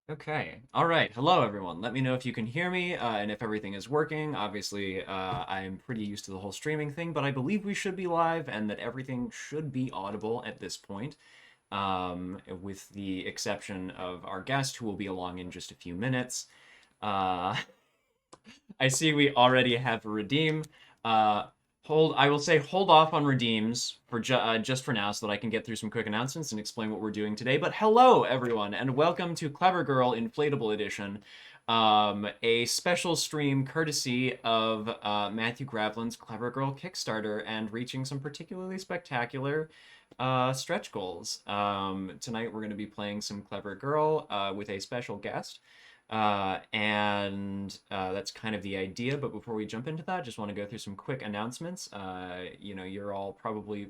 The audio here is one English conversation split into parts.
Okay. All right. Hello, everyone. Let me know if you can hear me and if everything is working. Obviously, I'm pretty used to the whole streaming thing, but I believe we should be live and that everything should be audible at this point, with the exception of our guest, who will be along in just a few minutes. Uh, I see we already have a redeem. Uh, I will say hold off on redeems for just for now so that I can get through some quick announcements and explain what we're doing today. But hello, everyone, and welcome to Clever Girl Inflatable Edition, a special stream courtesy of Matthew Gravelyn's Clever Girl Kickstarter and reaching some particularly spectacular stretch goals. Tonight we're going to be playing some Clever Girl with a special guest. And that's kind of the idea. But before we jump into that, just want to go through some quick announcements. You're all probably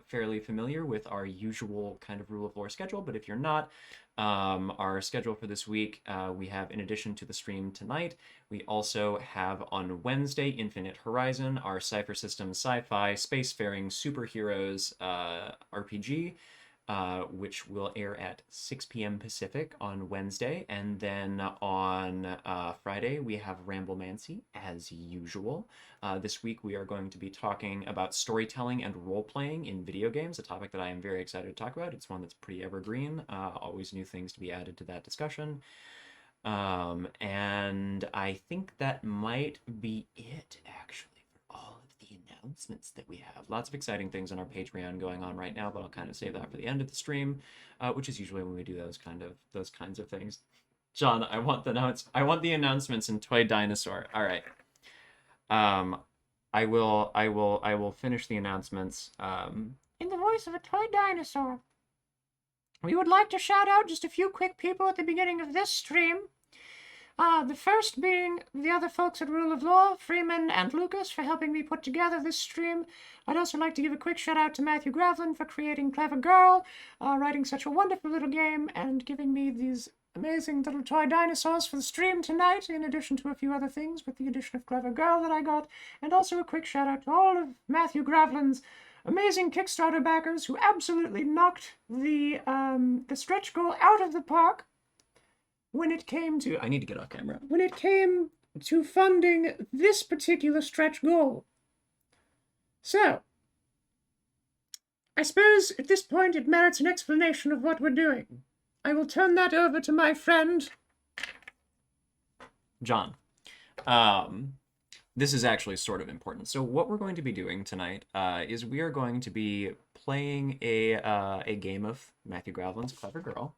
fairly familiar with our usual kind of rule of lore schedule, but if you're not, our schedule for this week, we have, in addition to the stream tonight, we also have on Wednesday Infinite Horizon, our Cypher System sci-fi spacefaring superheroes RPG. Which will air at 6 p.m. Pacific on Wednesday. And then on Friday, we have Ramblemancy, as usual. This week, we are going to be talking about storytelling and role-playing in video games, a topic that I am very excited to talk about. It's one that's pretty evergreen, always new things to be added to that discussion. And I think that might be it, actually, for all of the announcements that we have. Lots of exciting things on our Patreon going on right now, but I'll kind of save that for the end of the stream, which is usually when we do those kinds of things. John, I want the announcements in Toy Dinosaur. All right. Um, I will finish the announcements. In the voice of a toy dinosaur. We would like to shout out just a few quick people at the beginning of this stream. The first being the other folks at Rule of Law, Freeman and Lucas, for helping me put together this stream. I'd also like to give a quick shout out to Matthew Gravelyn for creating Clever Girl, writing such a wonderful little game, and giving me these amazing little toy dinosaurs for the stream tonight, in addition to a few other things with the addition of Clever Girl that I got. And also a quick shout out to all of Matthew Gravelyn's amazing Kickstarter backers who absolutely knocked the stretch goal out of the park when it came to... I need to get off camera. When it came to funding this particular stretch goal. So, I suppose at this point it merits an explanation of what we're doing. I will turn that over to my friend, John. This is actually sort of important. So what we're going to be doing tonight is we are going to be playing a game of Matthew Gravelyn's Clever Girl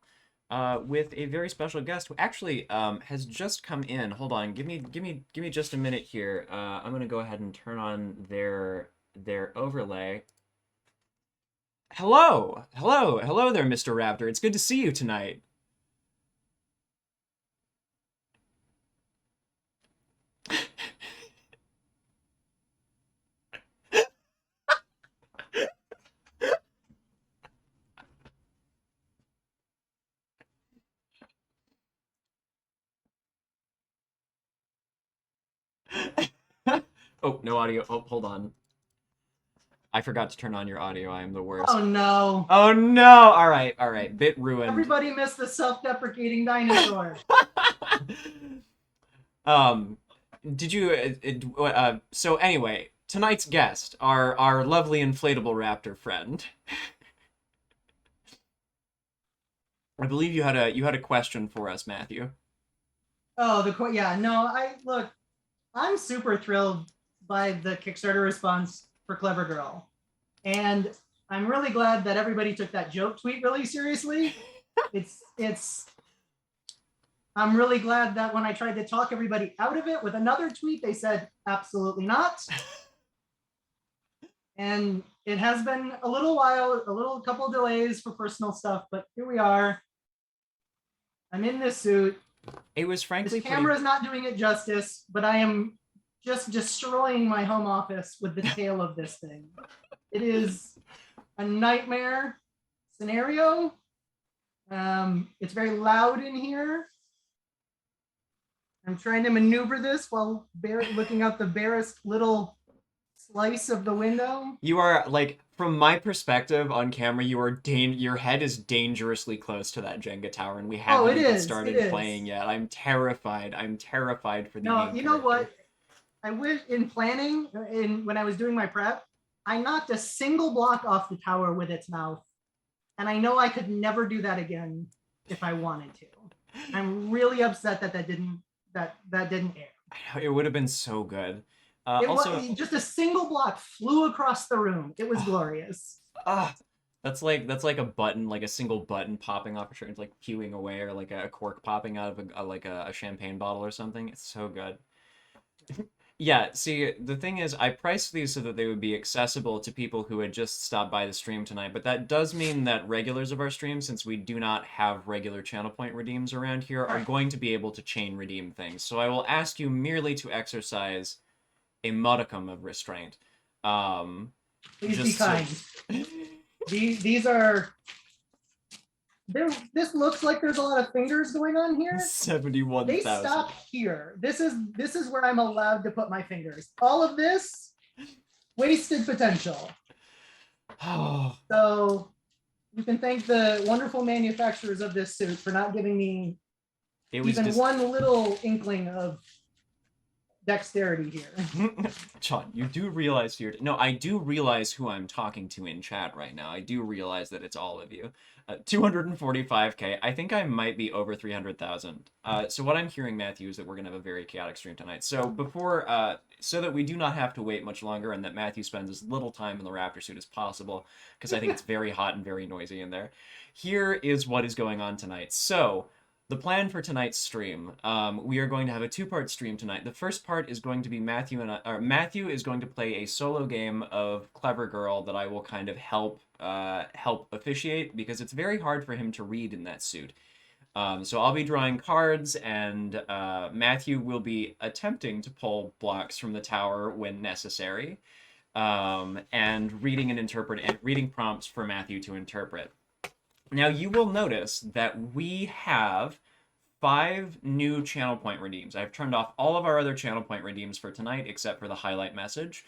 with a very special guest who actually has just come in. Hold on, give me just a minute here. I'm gonna go ahead and turn on their overlay. Hello there, Mr. Raptor. It's good to see you tonight. Oh, no audio. Oh, hold on. I forgot to turn on your audio. I am the worst. Oh no. Oh no. All right. Bit ruined. Everybody missed the self-deprecating dinosaur. Did you so anyway, tonight's guest, our lovely inflatable raptor friend. I believe you had a question for us, Matthew. Oh, yeah, no, I'm super thrilled by the Kickstarter response for Clever Girl. And I'm really glad that everybody took that joke tweet really seriously. I'm really glad that when I tried to talk everybody out of it with another tweet, they said, absolutely not. And it has been a little while, couple delays for personal stuff, but here we are. I'm in this suit. It was frankly this camera's not doing it justice, but I am just destroying my home office with the tail of this thing. It is a nightmare scenario. It's very loud in here. I'm trying to maneuver this while looking out the barest little slice of the window. You are, like, from my perspective on camera, your head is dangerously close to that Jenga tower, and we Oh, haven't it even is. It started playing is. yet. I'm terrified. I'm terrified for the No, main you know character. what? I wish in planning, in when I was doing my prep, I knocked a single block off the tower with its mouth, and I know I could never do that again if I wanted to. I'm really upset that that didn't air. I know, it would have been so good. It Also, was just a single block flew across the room. It was oh, glorious. ah, that's like a button, like a single button popping off a shirt, like pewing away, or like a cork popping out of a champagne bottle or something. It's so good. Yeah, see, the thing is, I priced these so that they would be accessible to people who had just stopped by the stream tonight, but that does mean that regulars of our stream, since we do not have regular channel point redeems around here, are Right. going to be able to chain redeem things. So I will ask you merely to exercise a modicum of restraint. Um, Please be just so... kind. These are there. This looks like there's a lot of fingers going on here. They 71,000. stop here. This is where I'm allowed to put my fingers. All of this wasted potential. Oh, So you can thank the wonderful manufacturers of this suit for not giving me it was even just... one little inkling of dexterity here. John, you do realize you're... No, I do realize who I'm talking to in chat right now. I do realize that it's all of you. 245K. I think I might be over 300,000. So what I'm hearing, Matthew, is that we're going to have a very chaotic stream tonight. So so that we do not have to wait much longer and that Matthew spends as little time in the Raptor suit as possible, because I think it's very hot and very noisy in there. Here is what is going on tonight. So... the plan for tonight's stream, we are going to have a two-part stream tonight. The first part is going to be Matthew is going to play a solo game of Clever Girl that I will kind of help officiate, because it's very hard for him to read in that suit. So I'll be drawing cards, and Matthew will be attempting to pull blocks from the tower when necessary, and reading prompts for Matthew to interpret. Now, you will notice that we have 5 new channel point redeems. I've turned off all of our other channel point redeems for tonight, except for the highlight message,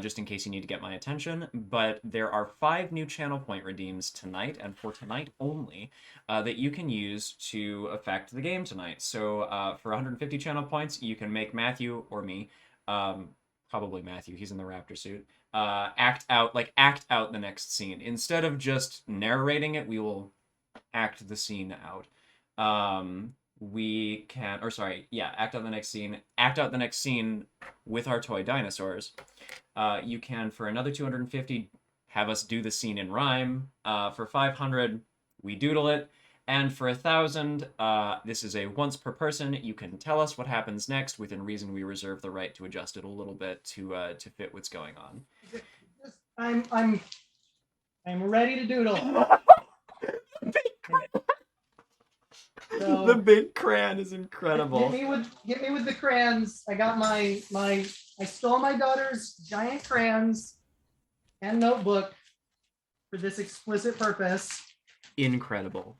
just in case you need to get my attention. But there are 5 new channel point redeems tonight, and for tonight only, that you can use to affect the game tonight. So for 150 channel points, you can make Matthew or me, probably Matthew, he's in the Raptor suit, act out the next scene. Instead of just narrating it, we will act the scene out. We can, or sorry, yeah, act out the next scene with our toy dinosaurs. You can, for another 250, have us do the scene in rhyme. For 500, we doodle it. And for 1,000, this is a once per person. You can tell us what happens next. Within reason, we reserve the right to adjust it a little bit to fit what's going on. I'm ready to doodle. So, the big crayon is incredible. Get me with the crayons. I got I stole my daughter's giant crayons and notebook for this explicit purpose. Incredible.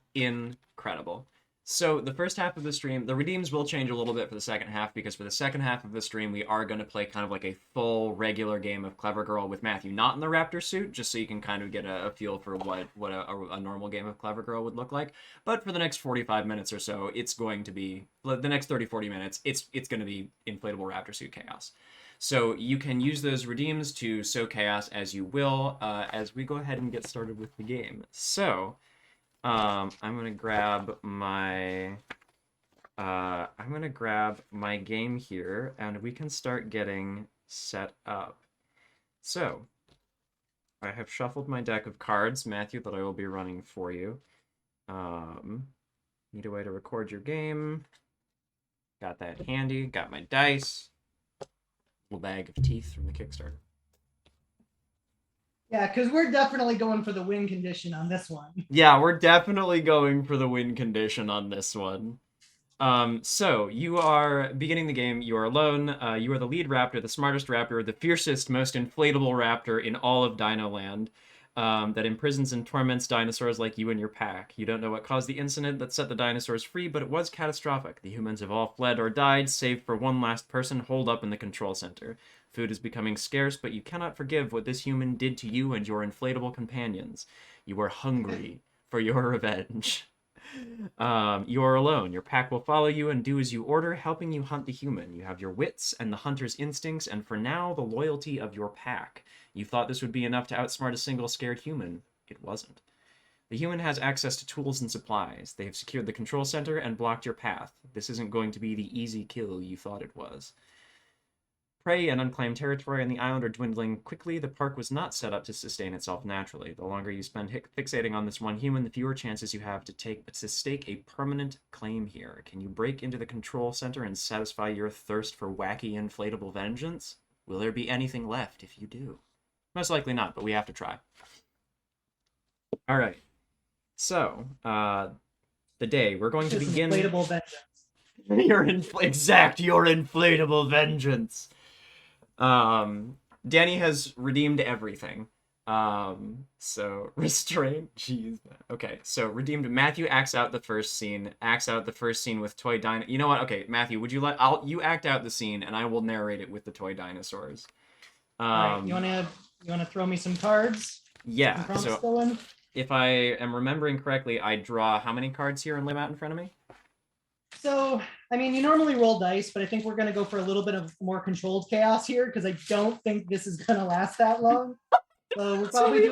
So the first half of the stream, the redeems will change a little bit for the second half, because for the second half of the stream, we are going to play kind of like a full regular game of Clever Girl with Matthew, not in the Raptor suit, just so you can kind of get a feel for what a normal game of Clever Girl would look like. But for the next 45 minutes or so, it's going to be, the next 30-40 minutes, it's going to be inflatable Raptor suit chaos. So you can use those redeems to sow chaos as you will, as we go ahead and get started with the game. So... I'm gonna grab my game here, and we can start getting set up. So, I have shuffled my deck of cards, Matthew, that I will be running for you. Need a way to record your game. Got that handy. Got my dice. Little bag of teeth from the Kickstarter. Yeah, because we're definitely going for the win condition on this one. Yeah, we're definitely going for the win condition on this one. So, you are beginning the game, you are alone, you are the lead raptor, the smartest raptor, the fiercest, most inflatable raptor in all of Dino Land, that imprisons and torments dinosaurs like you and your pack. You don't know what caused the incident that set the dinosaurs free, but it was catastrophic. The humans have all fled or died, save for one last person holed up in the control center. Food is becoming scarce, but you cannot forgive what this human did to you and your inflatable companions. You are hungry for your revenge. You are alone. Your pack will follow you and do as you order, helping you hunt the human. You have your wits and the hunter's instincts, and for now, the loyalty of your pack. You thought this would be enough to outsmart a single scared human. It wasn't. The human has access to tools and supplies. They have secured the control center and blocked your path. This isn't going to be the easy kill you thought it was. Prey and unclaimed territory on the island are dwindling quickly. The park was not set up to sustain itself naturally. The longer you spend fixating on this one human, the fewer chances you have to stake a permanent claim here. Can you break into the control center and satisfy your thirst for wacky inflatable vengeance? Will there be anything left if you do? Most likely not, but we have to try. All right. So, the day we're going to begin. Inflatable vengeance. Your inflatable vengeance. Danny has redeemed everything. So restraint. Jeez. Okay. So redeemed. Matthew acts out the first scene. With toy dino. You know what? Okay, Matthew, would you you act out the scene, and I will narrate it with the toy dinosaurs. All right. You wanna throw me some cards? Yeah. So if I am remembering correctly, I draw how many cards here and lay them out in front of me? So, I mean, you normally roll dice, but I think we're going to go for a little bit of more controlled chaos here because I don't think this is going to last that long. So we'll probably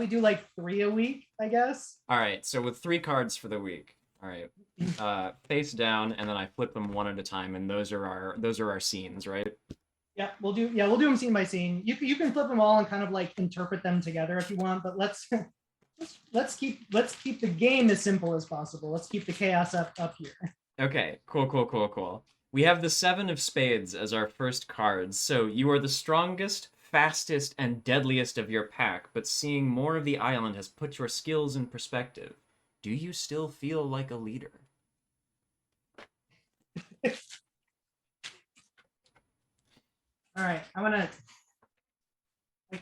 do like 3 a week, I guess. All right. So with 3 cards for the week. All right. Face down, and then I flip them one at a time, and those are our scenes, right? Yeah, we'll do them scene by scene. You can flip them all and kind of like interpret them together if you want, but let's keep the game as simple as possible. Let's keep the chaos up here. Okay, cool. We have the 7 of Spades as our first cards. So you are the strongest, fastest, and deadliest of your pack, but seeing more of the island has put your skills in perspective. Do you still feel like a leader? All right, I'm gonna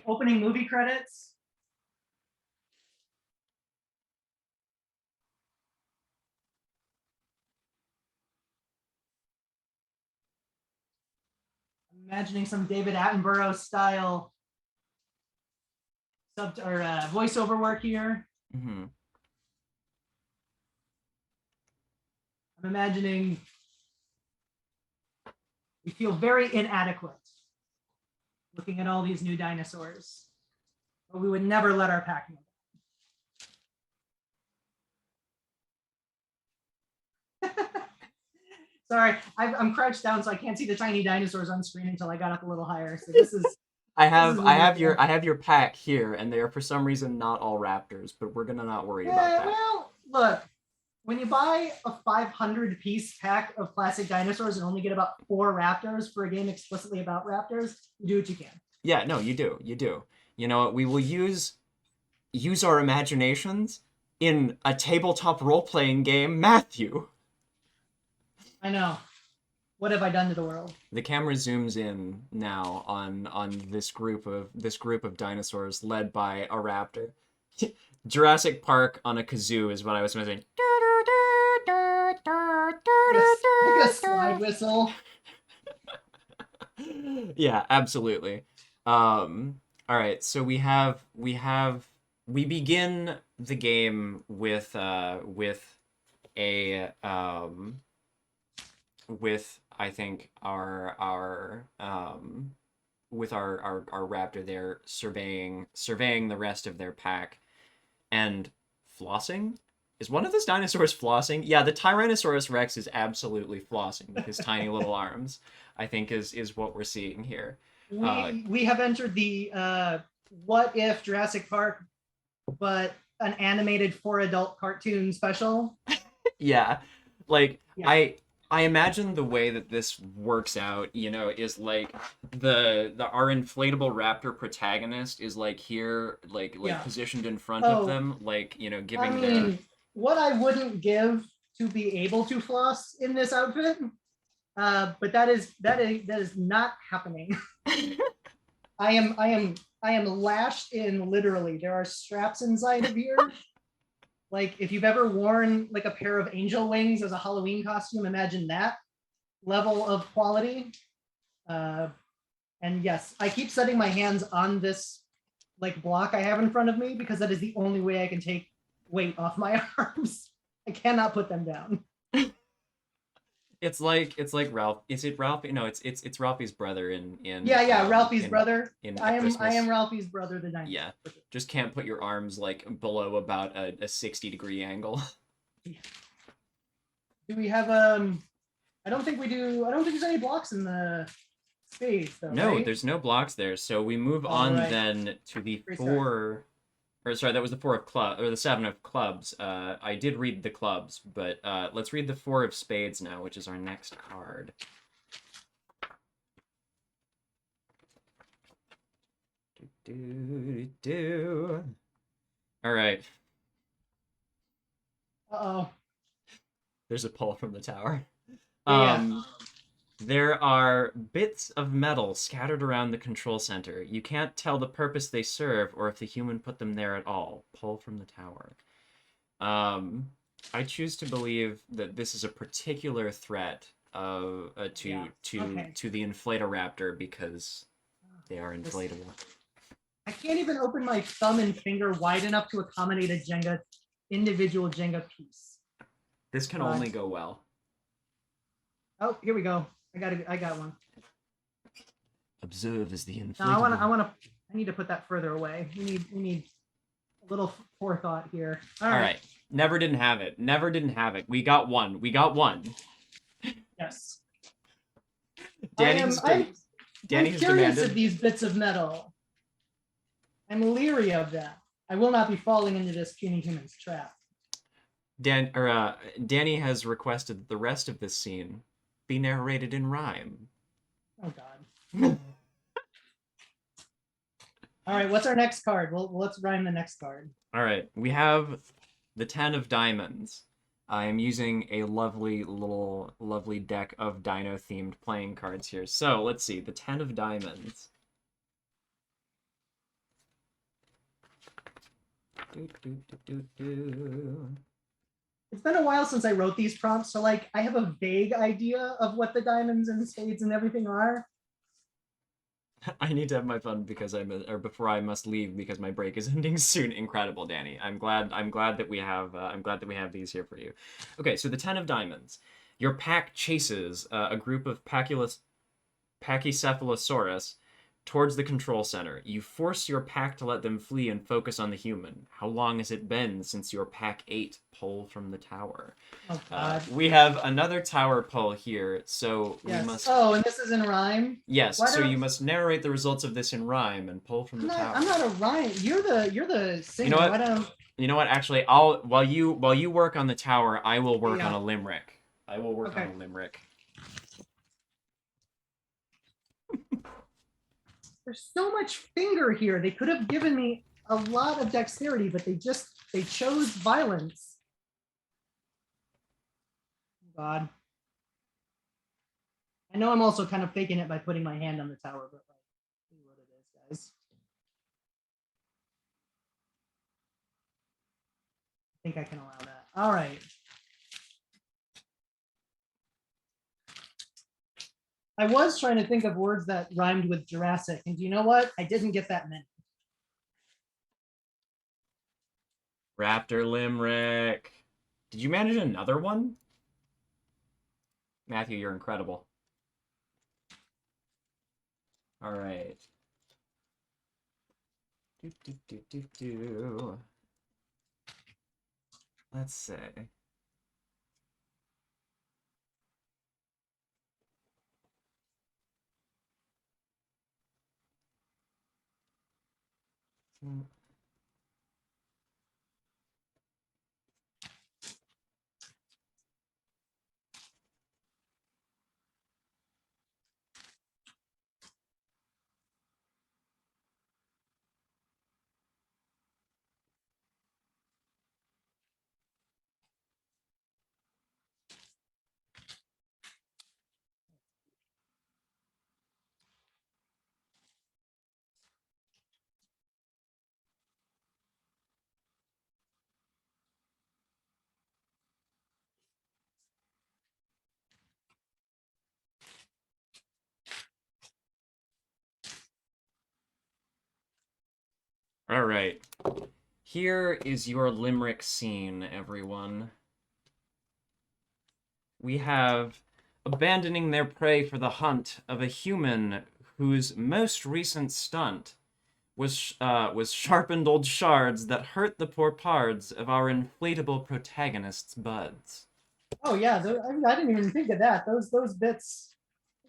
opening movie credits. I'm imagining some David Attenborough style voiceover work here. Mm-hmm. I'm imagining we feel very inadequate looking at all these new dinosaurs, but we would never let our pack know. Sorry, I'm crouched down, so I can't see the tiny dinosaurs on screen until I got up a little higher. So this is. I have your pack here, and they are for some reason not all raptors, but we're gonna not worry about that. Well, look, when you buy a 500-piece pack of classic dinosaurs and only get about 4 raptors for a game explicitly about raptors, you do what you can. Yeah, no, you do. You know what? We will use our imaginations in a tabletop role-playing game, Matthew. I know. What have I done to the world? The camera zooms in now on this group of dinosaurs led by a raptor. Jurassic Park on a kazoo is what I was missing. Like a slide whistle. Yeah, absolutely. All right, so we begin the game with I think our raptor there surveying the rest of their pack and flossing. Is one of those dinosaurs flossing? Yeah, the Tyrannosaurus Rex is absolutely flossing with his tiny little arms, I think is what we're seeing here. We have entered the what if Jurassic Park, but an animated for adult cartoon special. Yeah, like yeah. I imagine the way that this works out, you know, is like our inflatable raptor protagonist is like here, like positioned in front of them, like, you know, giving what I wouldn't give to be able to floss in this outfit, but that is not happening. I am lashed in, literally. There are straps inside of here. Like, if you've ever worn like a pair of angel wings as a Halloween costume, imagine that level of quality. And yes, I keep setting my hands on this like block I have in front of me because that is the only way I can take weight off my arms. I cannot put them down. It's like Ralph. Is it Ralph? No, it's Ralphie's brother in Yeah, Ralphie's brother. in I am Christmas. Ralphie's brother, the dinosaur. Yeah, just can't put your arms like below about a 60-degree angle. Do we have I don't think we do. I don't think there's any blocks in the Spades though. No, right? there's no blocks there. So we move All on right. then to the Restart. four. Or sorry, that was the four of club or the seven of clubs. I did read the clubs, but let's read the four of spades now, which is our next card. All right. Uh-oh. There's a pull from the tower. Yeah. There are bits of metal scattered around the control center. You can't tell the purpose they serve or if the human put them there at all. Pull from the tower. I choose to believe that this is a particular threat to the Inflatoraptor because they are inflatable. I can't even open my thumb and finger wide enough to accommodate a individual Jenga piece. This can only go well. Oh, here we go. I got one. Observe as the inflatable. No, I need to put that further away. We need a little forethought here. All right. Never didn't have it. Never didn't have it. We got one. Yes. Danny's I'm curious demanded. of these bits of metal. I'm leery of them. I will not be falling into this puny human's trap. Danny has requested that the rest of this scene be narrated in rhyme. Oh God. All right, what's our next card? Well, let's rhyme the next card. All right, we have the 10 of diamonds. I am using a lovely deck of Dino themed playing cards here. So let's see, the 10 of diamonds. It's been a while since I wrote these prompts, so like I have a vague idea of what the diamonds and spades and everything are. I need to have my fun because before I must leave because my break is ending soon. Incredible, Danny. I'm glad that we have these here for you. Okay, so the 10 of diamonds. Your pack chases a group of Pachycephalosaurus towards the control center. You force your pack to let them flee and focus on the human. How long has it been since your pack ate? Pull from the tower. Oh God. We have another tower pull here, so yes. we must. Oh, and this is in rhyme. Yes. So you must narrate the results of this in rhyme and pull from the tower. I'm not a rhyme. You're the singer. You know what? You know what? Actually, while you work on the tower, I will work on a limerick. I will work on a limerick. There's so much finger here. They could have given me a lot of dexterity, but they chose violence. God. I know I'm also kind of faking it by putting my hand on the tower, but like, see what it is, guys. I think I can allow that. All right. I was trying to think of words that rhymed with Jurassic, and do you know what? I didn't get that many. Raptor limerick. Did you manage another one? Matthew, you're incredible. All right. Let's see. All right. Here is your limerick scene, everyone. We have abandoning their prey for the hunt of a human whose most recent stunt was sharpened old shards that hurt the poor pards of our inflatable protagonist's buds. Oh yeah, I didn't even think of that. Those bits,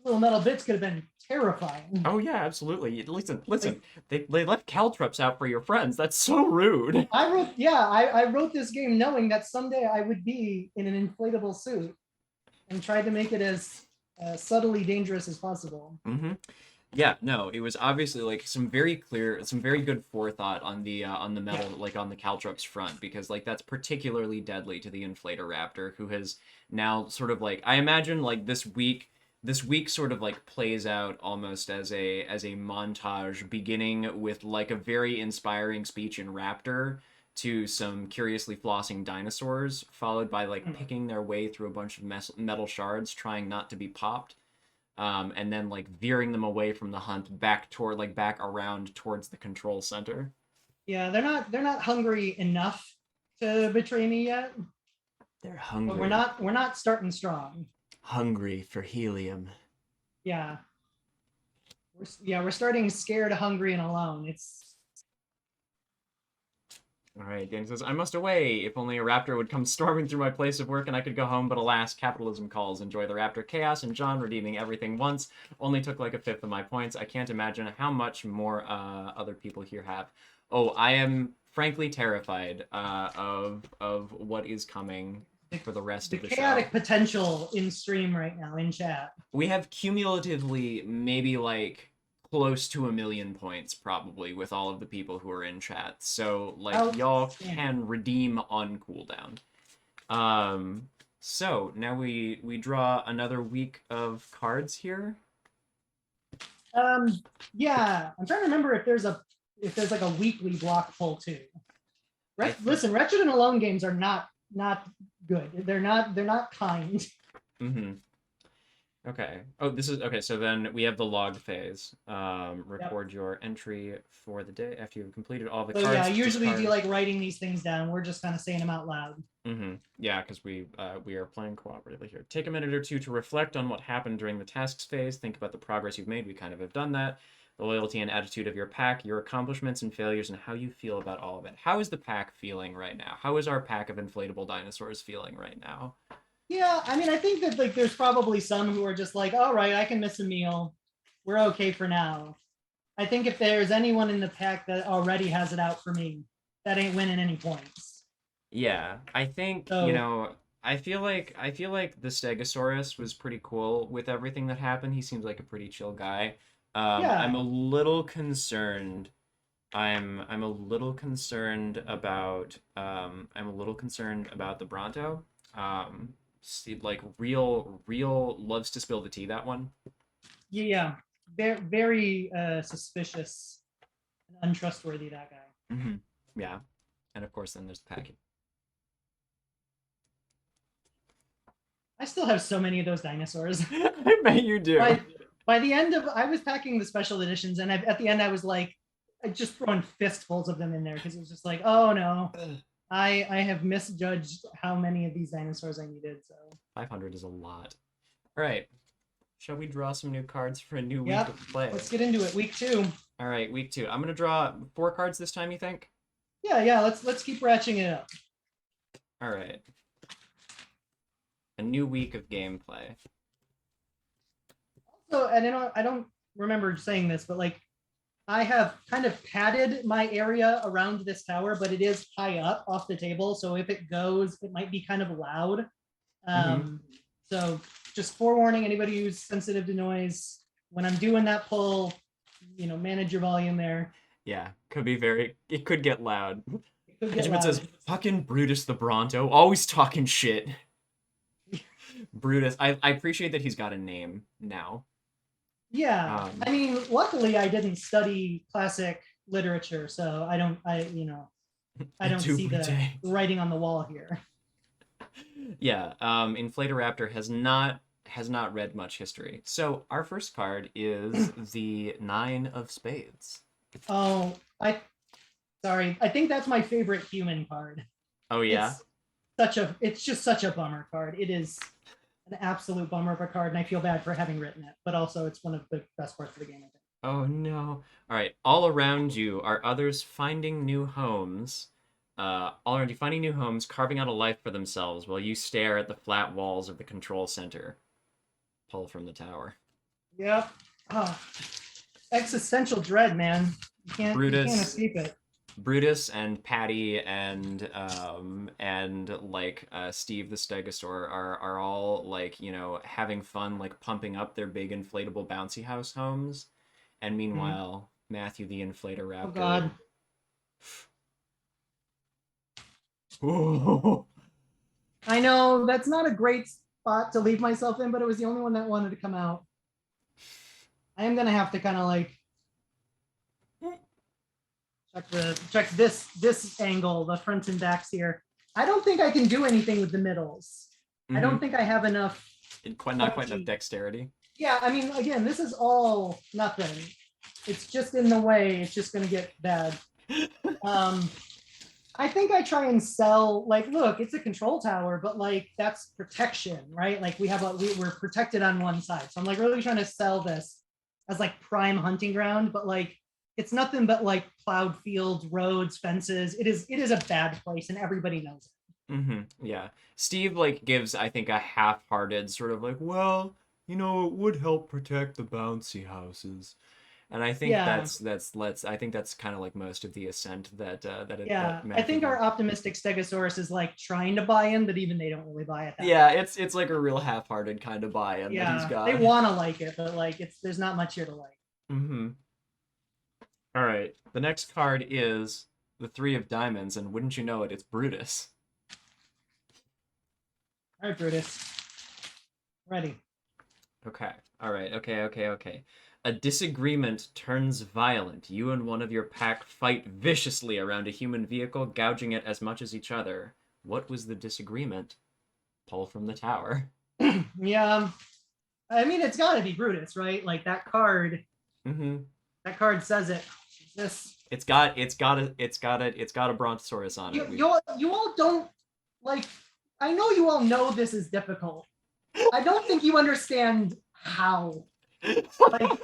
little metal bits, could have been terrifying. Oh yeah, absolutely. Listen. They left caltrops out for your friends. That's so rude. I wrote this game knowing that someday I would be in an inflatable suit, and tried to make it as subtly dangerous as possible. Mm-hmm. Yeah, no, it was obviously like some very good forethought on the metal, Yeah. like on the caltrops front, because like that's particularly deadly to the inflator raptor, who has now sort of like I imagine like this week sort of like plays out almost as a montage, beginning with like a very inspiring speech in Raptor to some curiously flossing dinosaurs, followed by like picking their way through a bunch of metal shards, trying not to be popped, and then like veering them away from the hunt back around towards the control center. Yeah, they're not hungry enough to betray me yet, They're but hungry, we're not starting strong. hungry for helium. Yeah, we're starting scared, hungry, and alone. It's All right, Danny says, I must away. If only a raptor would come storming through my place of work and I could go home, but alas, capitalism calls. Enjoy the raptor chaos, and John redeeming everything once only took like a fifth of my points. I can't imagine how much more other people here have. Oh, I am frankly terrified of what is coming for the rest the of the show. chaotic potential in stream right now in chat. We have cumulatively maybe like close to 1,000,000 points probably with all of the people who are in chat. So like y'all can redeem on cooldown. So now we draw another week of cards here. Yeah, I'm trying to remember if there's like a weekly block pull too. Listen, Wretched and Alone games are not good. They're not kind. Mm-hmm. Okay. Oh, this is okay. So then we have the log phase. Record your entry for the day after you've completed all the So cards. yeah, usually do you like writing these things down? We're just kind of saying them out loud. Mm-hmm. Yeah, because we are playing cooperatively here. Take a minute or two to reflect on what happened during the tasks phase. Think about the progress you've made. We kind of have done that. The loyalty and attitude of your pack, your accomplishments and failures, and how you feel about all of it. How is the pack feeling right now? How is our pack of inflatable dinosaurs feeling right now? Yeah, I mean, I think that like there's probably some who are just like, all right, I can miss a meal. We're okay for now. I think if there's anyone in the pack that already has it out for me, that ain't winning any points. Yeah, I think, So, I feel like the Stegosaurus was pretty cool with everything that happened. He seems like a pretty chill guy. I'm yeah. a little concerned. I'm a little concerned about the Bronto. Like real loves to spill the tea, that one. Yeah. Very, very suspicious and untrustworthy, that guy. Mm-hmm. Yeah, and of course then there's the packet. I still have so many of those dinosaurs. I bet you do. By the end of, I was packing the special editions, and at the end I was like, I just throwing fistfuls of them in there because it was just like, oh no, I have misjudged how many of these dinosaurs I needed. So 500 is a lot. All right, shall we draw some new cards for a new week of play? Let's get into it. Week 2. All right, week 2. I'm gonna draw 4 cards this time. You think? Yeah. Let's keep ratcheting it up. All right. A new week of gameplay. So, and I don't remember saying this, but like, I have kind of padded my area around this tower, but it is high up off the table. So if it goes, it might be kind of loud. So just forewarning anybody who's sensitive to noise, when I'm doing that pull, manage your volume there. Yeah, it could get loud. Benjamin says, fucking Brutus the Bronto, always talking shit. Brutus, I appreciate that he's got a name now. Yeah, I mean, luckily I didn't study classic literature, so I don't see the writing on the wall here. Yeah, Inflatoraptor has not read much history. So our first card is the 9 of Spades. Oh, Sorry, I think that's my favorite human card. Oh yeah. It's just such a bummer card. It is an absolute bummer of a card, and I feel bad for having written it. But also, it's one of the best parts of the game, I think. Oh no. All right. All around you are others finding new homes. All around you finding new homes, carving out a life for themselves while you stare at the flat walls of the control center. Pull from the tower. Yep. Oh, existential dread, man. You can't Brutus, escape it. Brutus and Patty and like Steve the Stegosaur are all like, you know, having fun like pumping up their big inflatable bouncy house homes. And meanwhile, Matthew the Inflator Oh Raptor. God. Ooh. I know that's not a great spot to leave myself in, but it was the only one that wanted to come out. I am gonna have to kind of like check this angle, the fronts and backs here. I don't think I can do anything with the middles. I don't think I have enough. Not quite enough dexterity. Yeah, I mean, again, this is all nothing. It's just in the way. It's just gonna get bad. I think I try and sell, like, look, it's a control tower, but like that's protection, right? Like we're protected on one side. So I'm like really trying to sell this as like prime hunting ground, but like it's nothing but like plowed fields, roads, fences. It is a bad place, and everybody knows it. Yeah. Steve like gives, I think, a half-hearted sort of like, well, you know, it would help protect the bouncy houses. And I think Yeah. I think that's kind of like most of the assent Yeah, that I think Matthew. our optimistic Stegosaurus is like trying to buy in, but even they don't really buy it. Yeah, it's like a real half-hearted kind of buy-in that he's Yeah, got. they want to like it, but like there's not much here to like. Mm-hmm. All right. The next card is the Three of Diamonds, and wouldn't you know it, it's Brutus. All right, Brutus. Ready. Okay. All right. Okay. A disagreement turns violent. You and one of your pack fight viciously around a human vehicle, gouging it as much as each other. What was the disagreement? Pull from the tower. Yeah, I mean it's got to be Brutus, right? Like that card. Mm-hmm. That card says it. This. It's got a brontosaurus on it. You all don't like. I know you all know this is difficult. I don't think you understand how. Like,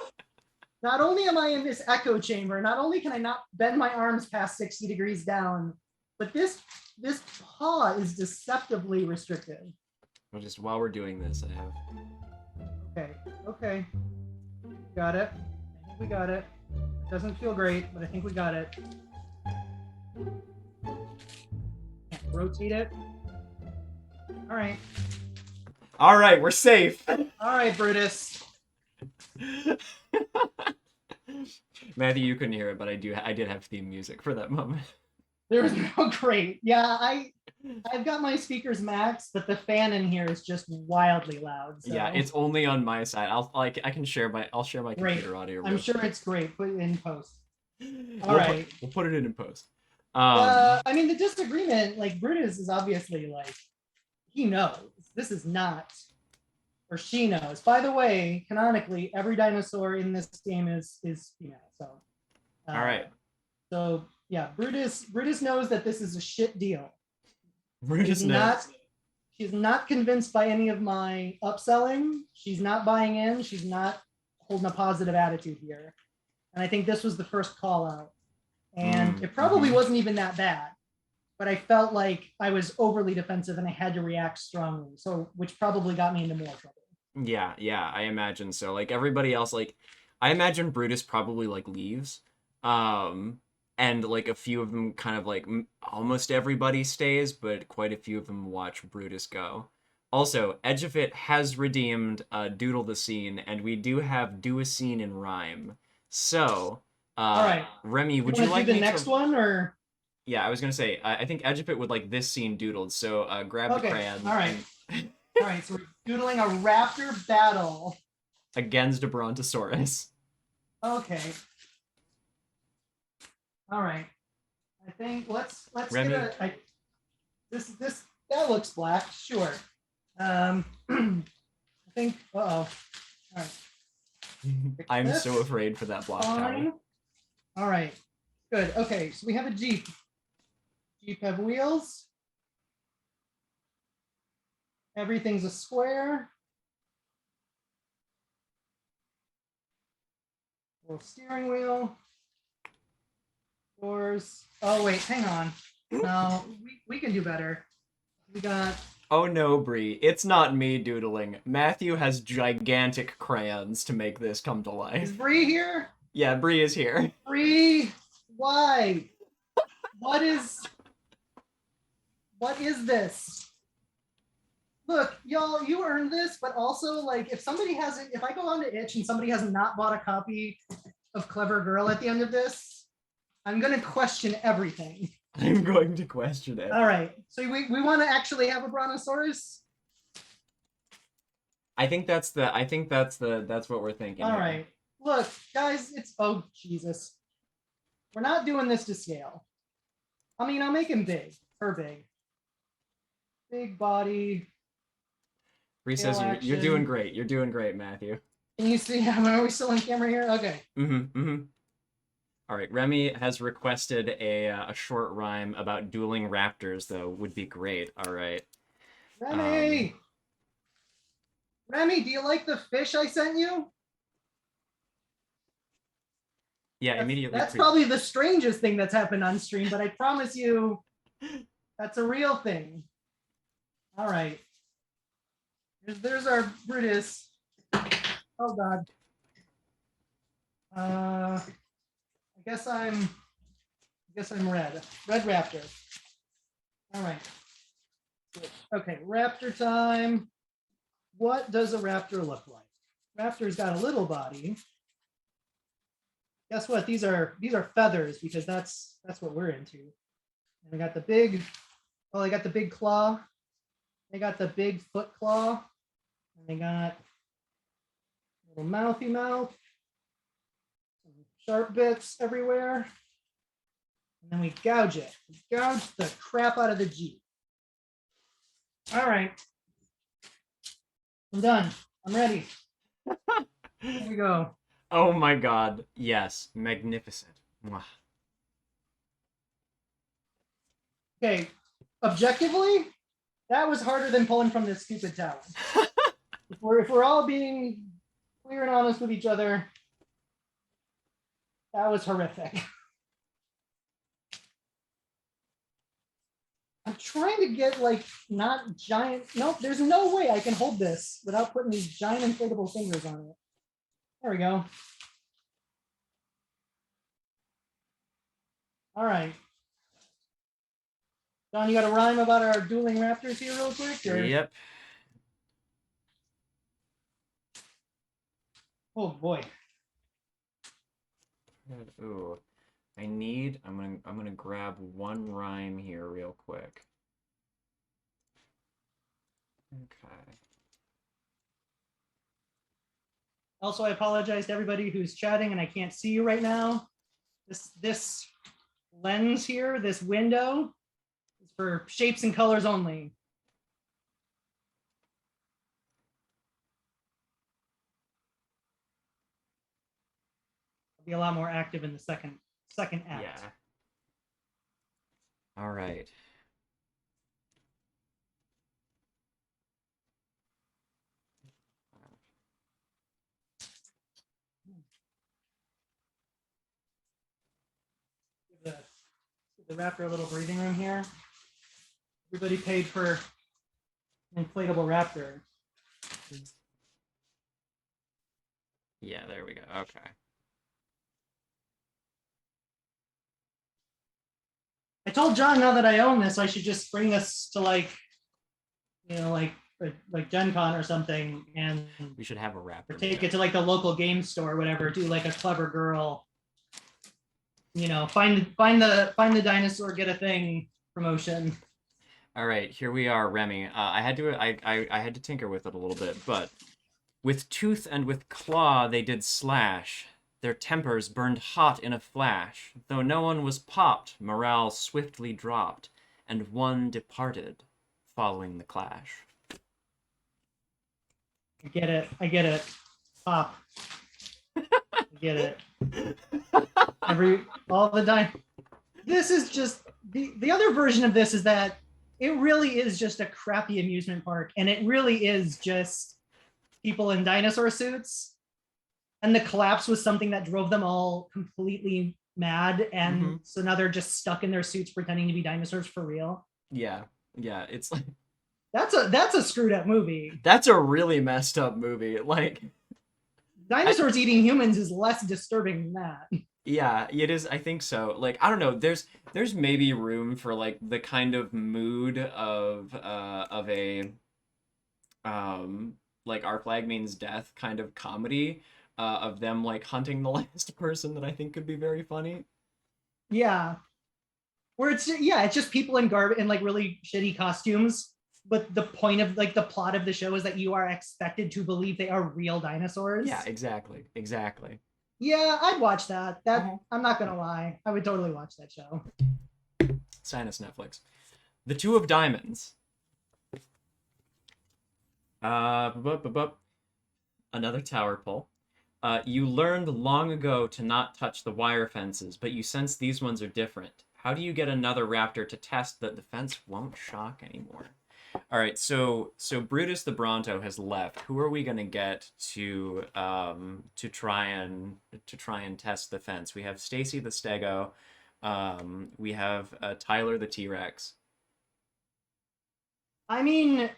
not only am I in this echo chamber, not only can I not bend my arms past 60 degrees down, but this paw is deceptively restrictive. Well, just while we're doing this, I have. Okay. Got it. I think we got it. Doesn't feel great, but I think we got it. Rotate it. All right, we're safe. All right, Brutus. Matthew, you couldn't hear it, but I did have theme music for that moment. There was no great. Yeah, I've got my speakers maxed, but the fan in here is just wildly loud. So. Yeah, it's only on my side. I'll share my computer audio. I'm sure it's great. Put it in post. All we'll right. We'll put it in post. I mean, the disagreement, like Brutus is obviously like, he knows this is not, or she knows. By the way, canonically, every dinosaur in this game is female. So. All right. So yeah, Brutus knows that this is a shit deal. Brutus knows. She's not convinced by any of my upselling. She's not buying in. She's not holding a positive attitude here. And I think this was the first call out. And it probably wasn't even that bad, but I felt like I was overly defensive and I had to react strongly. So, which probably got me into more trouble. Yeah, I imagine so. Like everybody else, like I imagine Brutus probably like leaves. And like a few of them kind of like almost everybody stays, but quite a few of them watch Brutus go. Also, Edge of It has redeemed Doodle the Scene, and we do have Do a Scene in Rhyme. So, all right, Remy, would you like the next one or? Yeah, I was gonna say I think Edge of It would like this scene doodled. So grab the crayon. All right. All right, so we're doodling a raptor battle against a brontosaurus. Okay. All right. I think let's Remy. This that looks black. Sure. I think. All right. I'm so afraid for that block tower. All right. Good. Okay, so we have a Jeep. Jeep have wheels. Everything's a square. Little steering wheel. Doors. Oh wait, hang on. No, we can do better. We got. Oh no, Bree, it's not me doodling. Matthew has gigantic crayons to make this come to Is life. Bree here? Yeah, Bree is here. Bree, why? What is this? Look, y'all, you earned this, but also, like, if somebody hasn't, if I go on to Itch and somebody has not bought a copy of Clever Girl at the end of this, I'm going to question everything. I'm going to question it. All right. So we want to actually have a Brontosaurus? that's what we're thinking. All here. right. Look, guys, oh, Jesus. We're not doing this to scale. I mean, I'll make him big, her big. Big body. Bree says you're doing great. You're doing great, Matthew. Can you see? Are we still on camera here? Okay. All right, Remy has requested a short rhyme about dueling raptors, though. Would be great. All right. Remy! Remy, do you like the fish I sent you? Yeah, immediately. That's probably the strangest thing that's happened on stream, but I promise you that's a real thing. All right. There's our Brutus. Oh, God. I guess I'm red. Red Raptor. All right. Okay, Raptor time. What does a raptor look like? Raptor's got a little body. Guess what? These are feathers because that's what we're into. And we got the big, well, they got the big claw. They got the big foot claw. And they got a little mouthy mouth. Some sharp bits everywhere. And then we gouge it. We gouge the crap out of the Jeep. All right. I'm done. I'm ready. Here we go. Oh my God. Yes. Magnificent. Mwah. Okay. Objectively, that was harder than pulling from this stupid towel. if we're all being clear and honest with each other, that was horrific. I'm trying to get like not giant. Nope, there's no way I can hold this without putting these giant inflatable fingers on it. There we go. All right. John, you got a rhyme about our dueling raptors here real quick? Or? Yep. Oh boy. Ooh. I'm gonna grab one rhyme here real quick. Okay. Also, I apologize to everybody who's chatting and I can't see you right now. This lens here, this window, is for shapes and colors only. I'll be a lot more active in the second act. Yeah. All right. Give the raptor a little breathing room here. Everybody paid for an inflatable raptor. Yeah, there we go. Okay. I told John now that I own this, I should just bring this to like Gen Con or something, and We should have a rapper. take it to like the local game store or whatever. Do like a Clever Girl, find the dinosaur, get a thing promotion. All right, here we are, Remy. I had to tinker with it a little bit, but with tooth and with claw they did slash. Their tempers burned hot in a flash. Though no one was popped, morale swiftly dropped, and one departed, following the clash. I get it. Pop. I get it. All the time. This is just the other version of this is that it really is just a crappy amusement park, and it really is just people in dinosaur suits. And the collapse was something that drove them all completely mad, and so now they're just stuck in their suits pretending to be dinosaurs for real. Yeah, yeah, it's like That's a screwed up movie. that's a really messed up movie. Like Dinosaurs eating humans is less disturbing than that. yeah, it is. I think so. Like I don't know. There's maybe room for like the kind of mood of a like Our Flag Means Death kind of comedy of them like hunting the last person that I think could be very funny. Yeah, where it's just people in garbage in like really shitty costumes. But the point of like the plot of the show is that you are expected to believe they are real dinosaurs. Yeah, exactly, exactly. Yeah, I'd watch that. I'm not gonna lie, I would totally watch that show. Sign us Netflix. The Two of Diamonds. Another tower pull. You learned long ago to not touch the wire fences, but you sense these ones are different. How do you get another raptor to test that the fence won't shock anymore? All right, so Brutus the Bronto has left. Who are we gonna get to try and test the fence? We have Stacy the Stego. We have Tyler the T-Rex. I mean,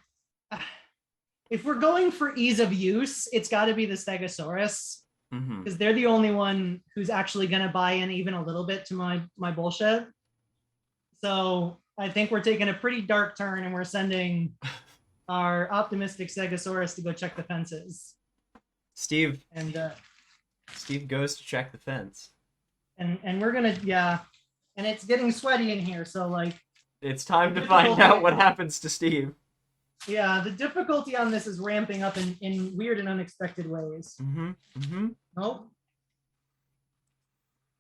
if we're going for ease of use, it's got to be the Stegosaurus because they're the only one who's actually gonna buy in even a little bit to my bullshit. So I think we're taking a pretty dark turn, and we're sending our optimistic Stegosaurus to go check the fences. Steve goes to check the fence. And we're gonna and it's getting sweaty in here, so like it's time to find out what happens to Steve. Yeah, the difficulty on this is ramping up in weird and unexpected ways. Nope.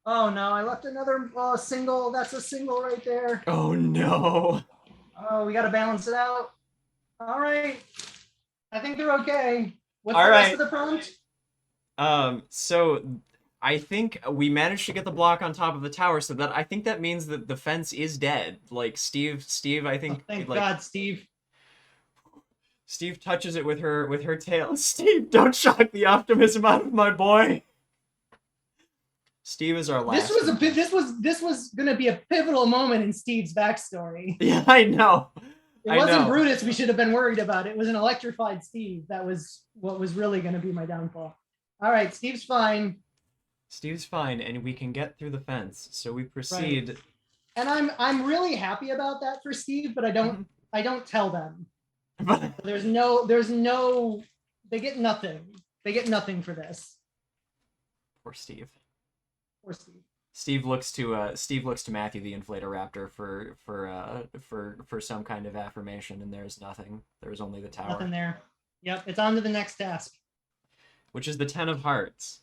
Oh no, I left another single. That's a single right there. Oh no. Oh, we got to balance it out. All right. I think they're okay. What's all the right. rest of the prompt? So I think we managed to get the block on top of the tower, so that I think that means that the fence is dead. Like Steve, I think. Thank like, God, Steve. Steve touches it with her tail. Steve, don't shock the optimism out of my boy. Steve is our last. This was gonna be a pivotal moment in Steve's backstory. Yeah, I know. It wasn't Brutus we should have been worried about. It was an electrified Steve. That was what was really gonna be my downfall. All right, Steve's fine. Steve's fine, and we can get through the fence. So we proceed. Right. And I'm really happy about that for Steve, but I don't tell them. There's no they get nothing. They get nothing for this. Poor Steve. Poor Steve. Steve looks to Matthew the Inflatoraptor for some kind of affirmation, and there's nothing. There's only the tower. Nothing there. Yep, it's on to the next task. Which is the 10 of Hearts.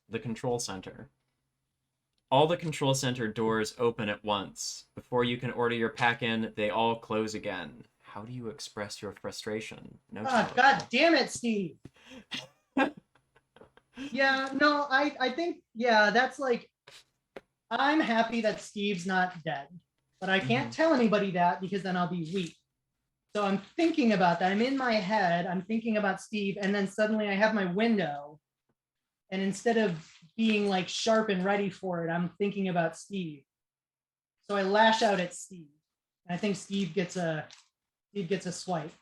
The control center. All the control center doors open at once. Before you can order your pack in, they all close again. How do you express your frustration? No. God damn it, Steve. Yeah, no, I think, that's like, I'm happy that Steve's not dead, but I can't tell anybody that because then I'll be weak. So I'm thinking about that. I'm in my head, I'm thinking about Steve, and then suddenly I have my window, and instead of being like sharp and ready for it, I'm thinking about Steve. So I lash out at Steve. And I think Steve gets a swipe.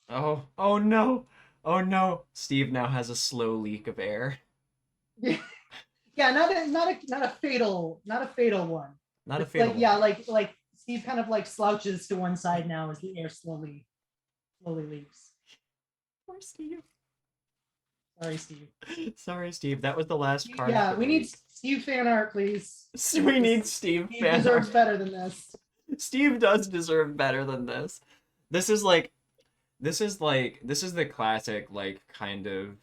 Oh no. Oh no. Steve now has a slow leak of air. Yeah, not a fatal one. Not a fatal one. Yeah, like Steve kind of like slouches to one side now as the air slowly leaves. Poor Steve. Sorry, Steve. That was the last card. Yeah, we need Steve fan art, please. We need Steve fan art. He deserves better than this. Steve does deserve better than this. This is the classic, like, kind of,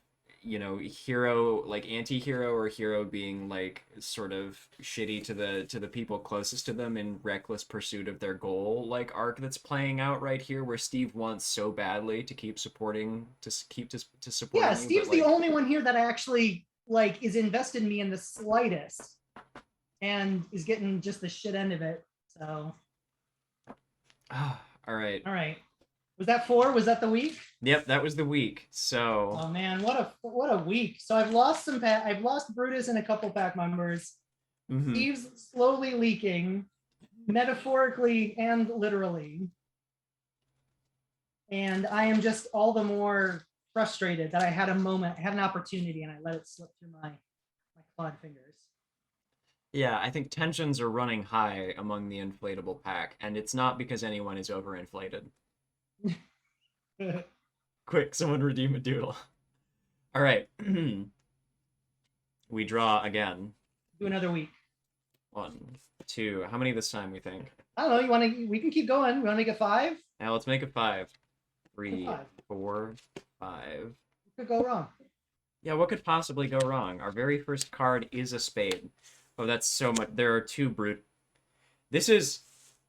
you know, hero, like anti-hero or hero being like sort of shitty to the people closest to them in reckless pursuit of their goal, like arc that's playing out right here, where Steve wants so badly to keep supporting to support. Yeah, Steve's the only one here that I actually like is invested in me in the slightest and is getting just the shit end of it. So All right. all right. Was that 4? Was that the week? Yep, that was the week. So Oh man, what a week. So I've lost I've lost Brutus and a couple pack members. Steve's slowly leaking, metaphorically and literally. And I am just all the more frustrated that I had a moment, I had an opportunity, and I let it slip through my clawed fingers. yeah, I think tensions are running high among the inflatable pack, and it's not because anyone is overinflated. Quick, someone redeem a doodle. All right. We draw again. Do another week. 1, 2. How many this time, we think? I don't know. You want to? We can keep going. We want to make it 5. Now let's make it 5. 3, 5. 4, 5. What could go wrong? Yeah, what could possibly go wrong? Our very first card is a spade. Oh, that's so much. There are 2 brute. This is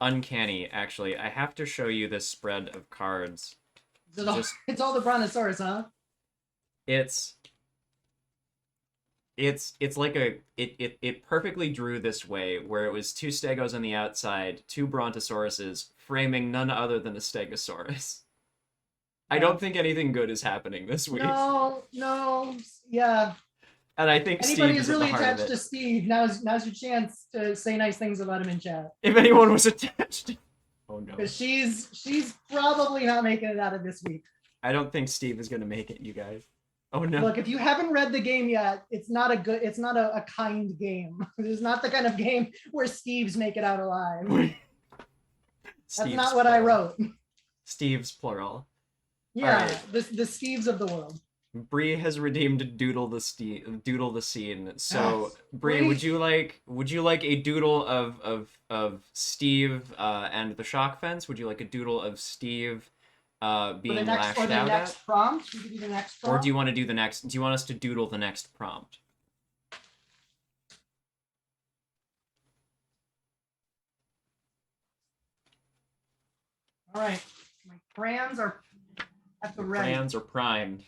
uncanny, actually. I have to show you this spread of cards. It's all the Brontosaurus, huh? It's like it perfectly drew this way, where it was 2 stegos on the outside, 2 brontosauruses, framing none other than a stegosaurus. I don't think anything good is happening this week. No, yeah. And I think anybody Steve is is really at the heart of attached it. to Steve. Now's your chance to say nice things about him in chat. If anyone was attached. Oh no. Because she's probably not making it out of this week. I don't think Steve is gonna make it, you guys. Oh no. Look, if you haven't read the game yet, it's not a kind game. It's not the kind of game where Steves make it out alive. That's not what I wrote. Steve's plural. Yeah, right. the Steves of the world. Bree has redeemed Doodle the Scene. So Yes. Bree, would you like a doodle of Steve and the shock fence? Would you like a doodle of Steve being lashed out at? Prompt? We could do the next prompt. Or do you want to do the next? Do you want us to doodle the next prompt? All right, my crayons are at the ready. Crayons are primed.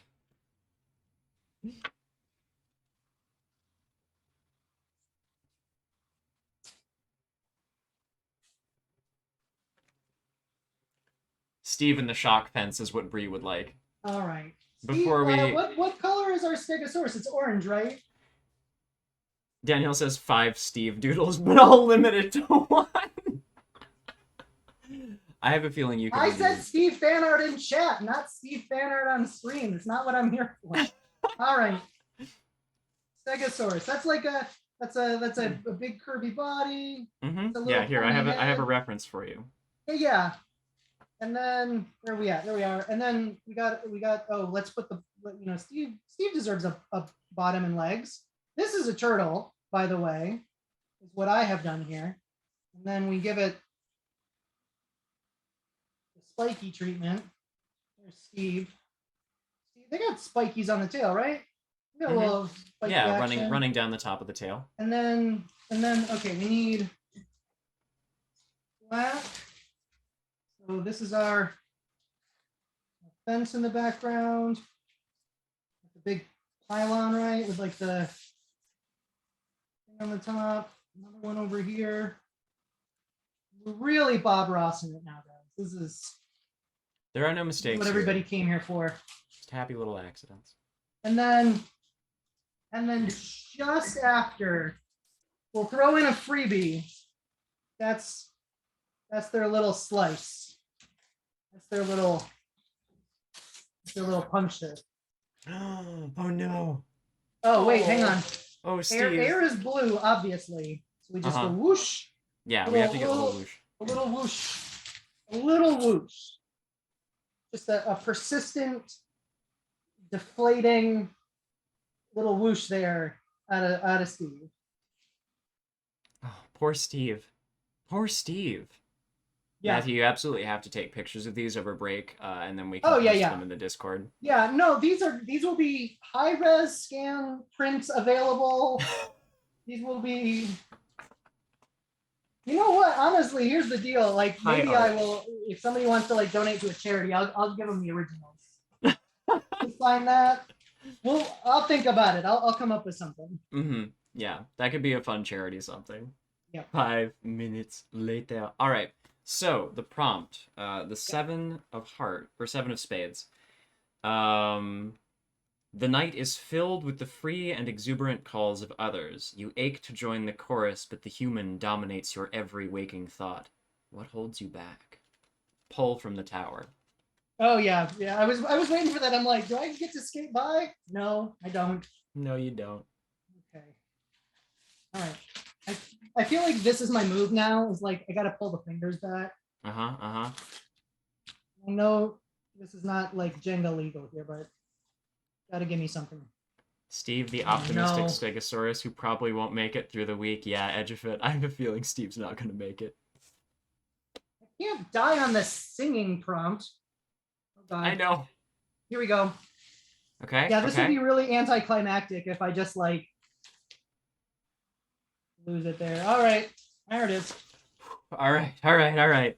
Steve and the shock fence is what Bree would like. All right. Before Steve, what color is our Stegosaurus? It's orange, right? Danielle says 5 Steve doodles, but I'll limit it to 1. I have a feeling you can. I said Steve fan art in chat, not Steve fan art on stream. That's not what I'm here for. All right. Stegosaurus. That's like that's a big curvy body. Mm-hmm. Yeah, here I have a reference for you. Yeah. And then where are we at? There we are. And then we got oh, let's put the Steve deserves a bottom and legs. This is a turtle, by the way, is what I have done here. And then we give it the spiky treatment. There's Steve. They got spikies on the tail, right? We got a little spiky action. running down the top of the tail. And then okay, we need black. So this is our fence in the background. The big pylon, right? With like the thing on the top. Another one over here. We're really Bob Rossing it now, guys. There are no mistakes. What everybody came here for. Just happy little accidents. And then just after, we'll throw in a freebie. That's their little slice. That's their little puncture. Oh no. Oh wait, hang on. Oh, Steve. Air is blue, obviously. So we just go whoosh. Yeah, we have to get a little whoosh. A little whoosh. A little whoosh. Just a persistent, deflating little whoosh there out of Steve. Oh, poor Steve. Poor Steve. Yeah. Matthew, you absolutely have to take pictures of these over break, and then we can post them in the Discord. Yeah, no, these will be high-res scan prints available. These will be. You know what? Honestly, here's the deal. Like, maybe I will, if somebody wants to like donate to a charity, I'll give them the originals. You find that? Well, I'll think about it. I'll come up with something. Mm-hmm. Yeah, that could be a fun charity something. Yep. 5 minutes later. All right. So the prompt, the Yep. seven of heart or seven of spades. Um, the night is filled with the free and exuberant calls of others. You ache to join the chorus, but the human dominates your every waking thought. What holds you back? Pull from the tower. Oh yeah, yeah. I was waiting for that. I'm like, do I get to skate by? No, I don't. No, you don't. Okay. All right. I I feel like this is my move now. Is like I gotta pull the fingers back. Uh-huh, uh-huh. I know this is not like Jenga legal here, but gotta give me something. Steve, the Oh, optimistic no. Stegosaurus, who probably won't make it through the week. Yeah, edge of it. I have a feeling Steve's not going to make it. I can't die on this singing prompt. Oh god. I know. Here we go. Okay. Yeah, this okay. would be really anticlimactic if I just like lose it there. All right, there it is. All right. All right. All right.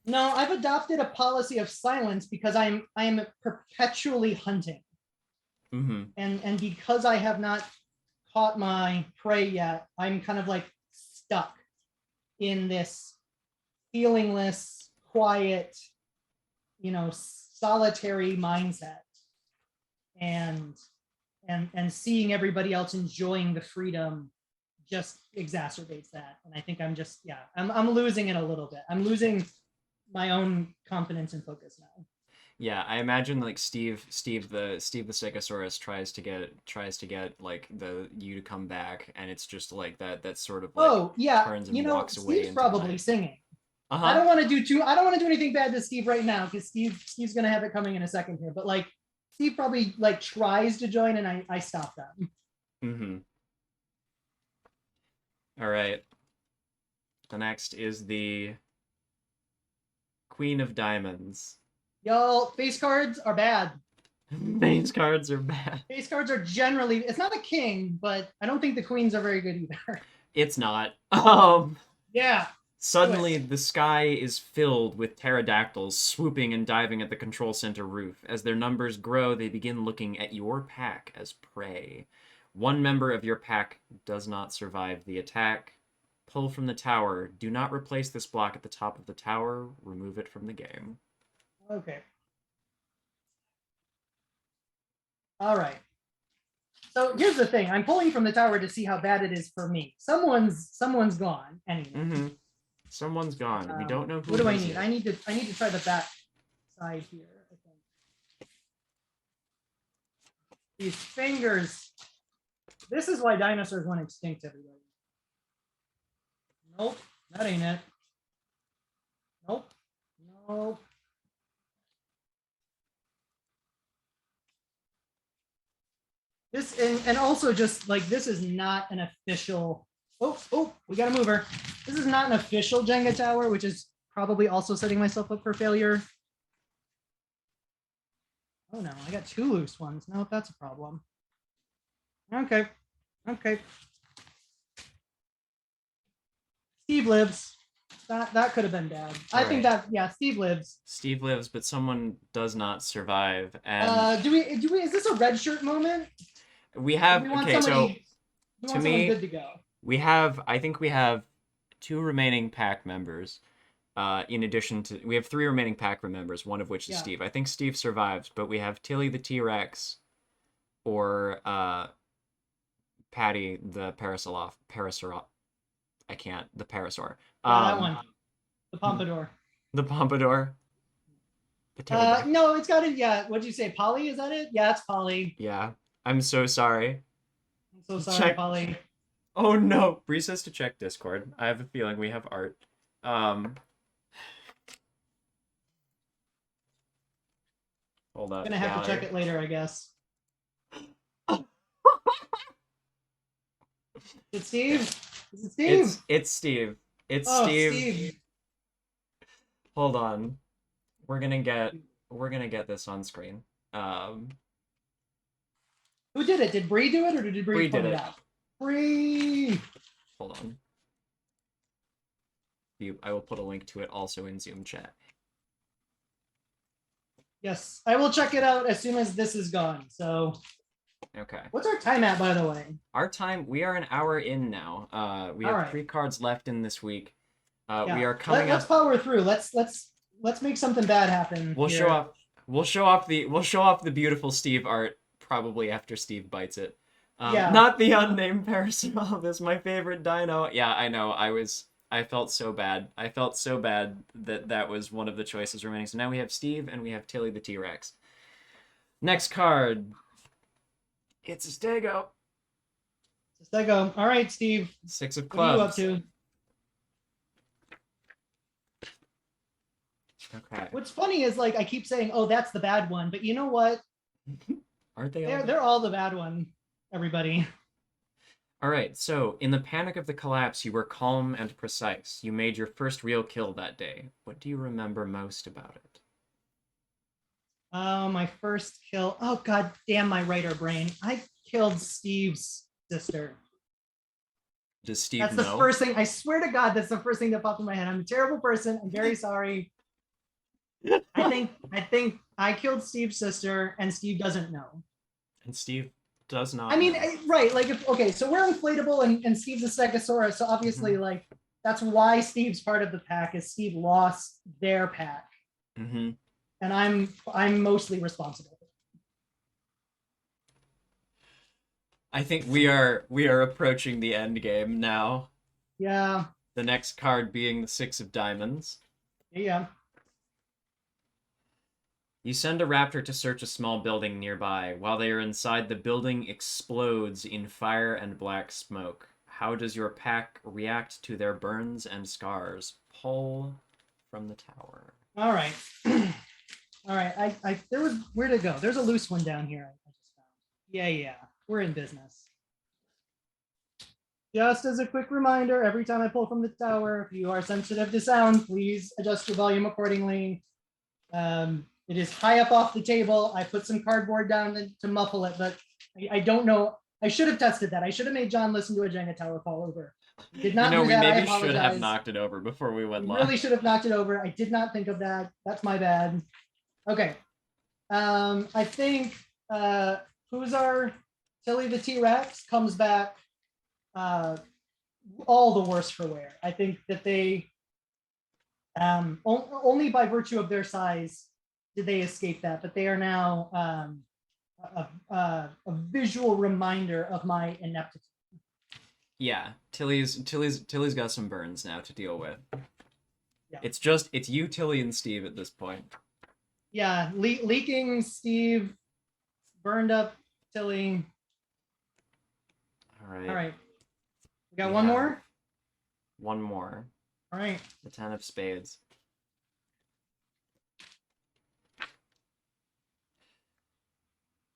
No, I've adopted a policy of silence because I am perpetually hunting. Mm-hmm. And because I have not caught my prey yet, I'm kind of like stuck in this feelingless, quiet, solitary mindset. And seeing everybody else enjoying the freedom just exacerbates that. And I think I'm just, yeah, I'm losing it a little bit. I'm losing my own confidence and focus now. Yeah, I imagine like Steve the Stegosaurus tries to get like you to come back, and it's just like that sort of like Oh yeah, turns and walks away. Steve's probably singing. Uh-huh. I don't want to do anything bad to Steve right now because Steve's gonna have it coming in a second here. But like Steve probably like tries to join, and I stop that. Mm-hmm. All right. The next is the Queen of Diamonds. Y'all, face cards are bad. Face cards are bad. Face cards are generally, it's not a king, but I don't think the queens are very good either. It's not. Yeah. Suddenly, the sky is filled with pterodactyls swooping and diving at the control center roof. As their numbers grow, they begin looking at your pack as prey. One member of your pack does not survive the attack. Pull from the tower. Do not replace this block at the top of the tower. Remove it from the game. Okay. All right. So here's the thing. I'm pulling from the tower to see how bad it is for me. Someone's gone anyway. Mm-hmm. Someone's gone. We don't know who. What do I need? I need to try the back side here. I think. These fingers. This is why dinosaurs went extinct, everybody. Nope, that ain't it. Nope. Nope. This and also just like this is not an official. Oh, we got a mover. This is not an official Jenga tower, which is probably also setting myself up for failure. Oh no, I got two loose ones. No, that's a problem. Okay. Steve lives. That could have been bad. I think that Steve lives. Steve lives, but someone does not survive. And do we is this a red shirt moment? We have to me good to go. I think we have 2 remaining pack members. In addition to we have 3 remaining pack members, one of which is Steve. I think Steve survives, but we have Tilly the T-Rex or Patty the Parasaur. I can't. The Parasaur. That one. The Pompadour. The Pompadour. No, it's got it. Yeah. What'd you say? Polly? Is that it? Yeah, it's Polly. Yeah. I'm so sorry. I'm so sorry, Polly. Oh no. Bree says to check Discord. I have a feeling we have art. Hold up. I'm gonna have to check it later, I guess. Is it Steve? Is it Steve? It's Steve. It's Steve. Hold on. We're gonna get this on screen. Who did it? Did Bree do it, or did Bree put it out? Bree. Hold on. I will put a link to it also in Zoom chat. Yes, I will check it out as soon as this is gone. So Okay. What's our time at, by the way? Our time, we are an hour in now. We All have right. 3 cards left in this week. Yeah. We are coming Let's up. power through. Let's make something bad happen. We'll here. show off. We'll show off the beautiful Steve art probably after Steve bites it. Yeah. Not the unnamed personal. That's my favorite Dino. Yeah, I know. I felt so bad. I felt so bad that that was one of the choices remaining. So now we have Steve and we have Tilly the T-Rex. Next card. It's a Stego. There you go. All right, Steve. 6 of What are you up clubs. to? Okay. What's funny is like I keep saying, "Oh, that's the bad one," but you know what? Aren't they all? They're all the bad one. Everybody. All right, so in the panic of the collapse, you were calm and precise. You made your first real kill that day. What do you remember most about it? Oh, my first kill. Oh, god damn my writer brain. I killed Steve's sister. Does Steve That's know? the first thing. I swear to God, that's the first thing that popped in my head. I'm a terrible person. I'm very sorry. I think I killed Steve's sister, and Steve doesn't know. And Steve does not. I mean, know. right? Like, if okay, so we're inflatable, and Steve's a Stegosaurus, so obviously, like, that's why Steve's part of the pack. Is Steve lost their pack, and I'm mostly responsible. I think we are approaching the end game now. Yeah. The next card being the 6 of diamonds. Yeah. You send a raptor to search a small building nearby. While they are inside, the building explodes in fire and black smoke. How does your pack react to their burns and scars? Pull from the tower. All right. All right. There was, where'd it go? There's a loose one down here. I just found. Yeah. We're in business. Just as a quick reminder, every time I pull from the tower, if you are sensitive to sound, please adjust your volume accordingly. It is high up off the table. I put some cardboard down to muffle it, but I don't know. I should have tested that. I should have made John listen to a Jenga tower fall over. Did not do we that. maybe should have knocked it over before we went live. Really should have knocked it over. I did not think of that. That's my bad. Okay. I think who's our Tilly the T-Rex comes back all the worse for wear. I think that they only by virtue of their size did they escape that, but they are now a visual reminder of my ineptitude. Yeah, Tilly's got some burns now to deal with. Yeah. It's you, Tilly, and Steve at this point. Yeah, leaking Steve, burned up Tilly. All right. We got one more? One more. All right. The 10 of spades.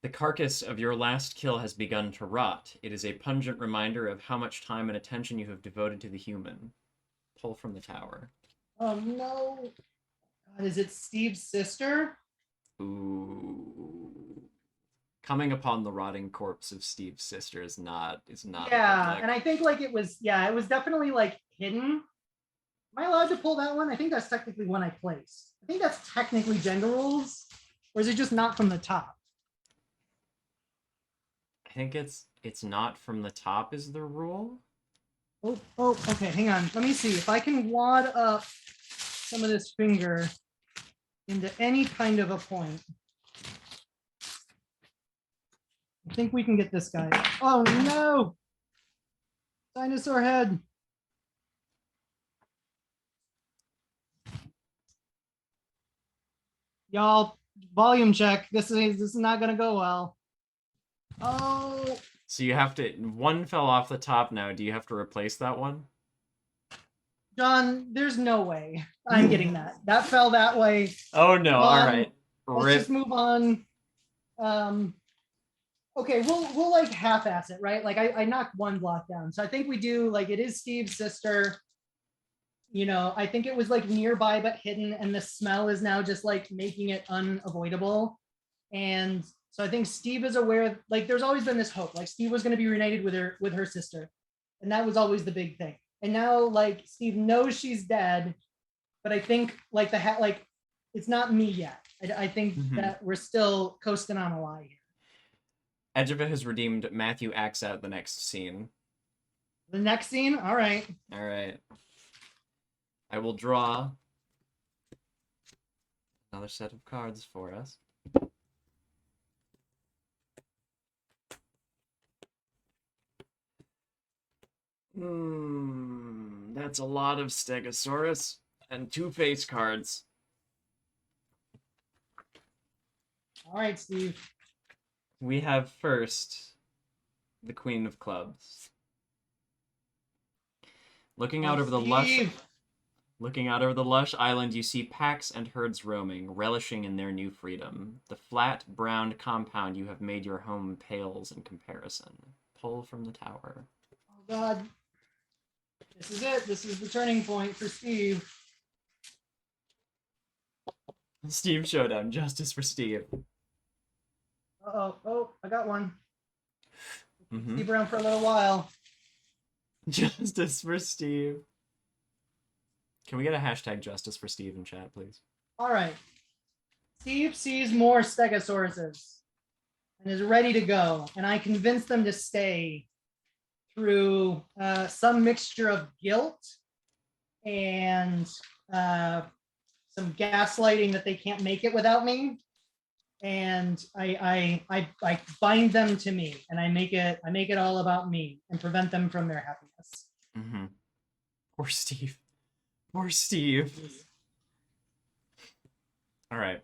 The carcass of your last kill has begun to rot. It is a pungent reminder of how much time and attention you have devoted to the human. Pull from the tower. Oh no. God, is it Steve's sister? Ooh. Coming upon the rotting corpse of Steve's sister is not. Yeah, and I think like it was definitely like hidden. Am I allowed to pull that one? I think that's technically one I placed. I think that's technically Jenga rules, or is it just not from the top? I think it's not from the top is the rule. Oh, okay, hang on. Let me see if I can wad up some of this finger into any kind of a point. I think we can get this guy. Oh no! Dinosaur head. Y'all, volume check. This is not gonna go well. Oh. So you have to. One fell off the top now. Do you have to replace that one? John, there's no way I'm getting that. That fell that way. Oh no! All right. Let's just move on. Okay, we'll like half-ass it, right? Like I knocked one block down, so I think we do like it is Steve's sister. You know, I think it was like nearby but hidden, and the smell is now just like making it unavoidable. And so I think Steve is aware. Like, there's always been this hope, like Steve was going to be reunited with her sister, and that was always the big thing. And now, like Steve knows she's dead, but I think like it's not me yet. I think that we're still coasting on a lie here. Edgeva has redeemed. Matthew acts out the next scene. The next scene? All right. All right. I will draw another set of cards for us. That's a lot of Stegosaurus and 2 face cards. All right, Steve. We have first the Queen of Clubs. Looking out over the lush island, you see packs and herds roaming, relishing in their new freedom. The flat, browned compound you have made your home pales in comparison. Pull from the tower. Oh, God. This is it. This is the turning point for Steve. Steve Showdown. Justice for Steve. Uh-oh. Oh, I got one. Mm-hmm. Steve around for a little while. Justice for Steve. Can we get a hashtag Justice for Steve in chat, please? All right. Steve sees more Stegosauruses and is ready to go. And I convince them to stay through some mixture of guilt and some gaslighting that they can't make it without me. And I bind them to me, and I make it all about me and prevent them from their happiness. Mm-hmm. Poor Steve. Poor Steve. All right.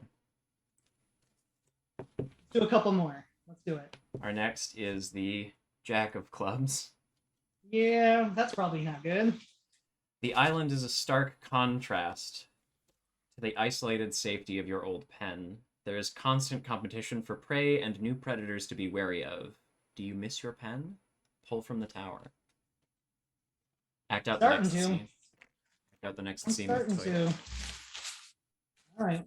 Do a couple more. Let's do it. Our next is the Jack of Clubs. Yeah, that's probably not good. The island is a stark contrast to the isolated safety of your old pen. There is constant competition for prey and new predators to be wary of. Do you miss your pen? Pull from the tower. Act out the next scene. Act out the next scene. Starting to. All right.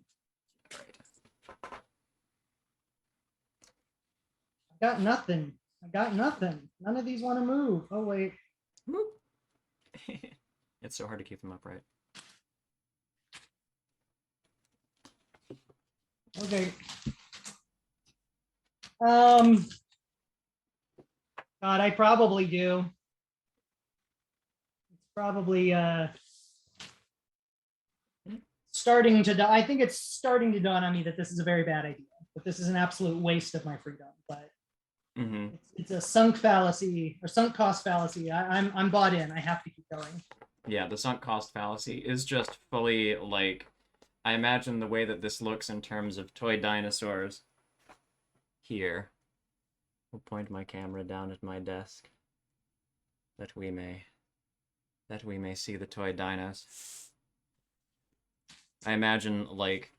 I got nothing. None of these want to move. Oh, wait. It's so hard to keep them upright. Okay. God, I probably do. It's probably starting to. I think it's starting to dawn on me that this is a very bad idea. That this is an absolute waste of my freedom. But it's a sunk fallacy or sunk cost fallacy. I'm bought in. I have to keep going. Yeah, the sunk cost fallacy is just fully like. I imagine the way that this looks in terms of toy dinosaurs. Here. I'll point my camera down at my desk. That we may see the toy dinos. I imagine, like,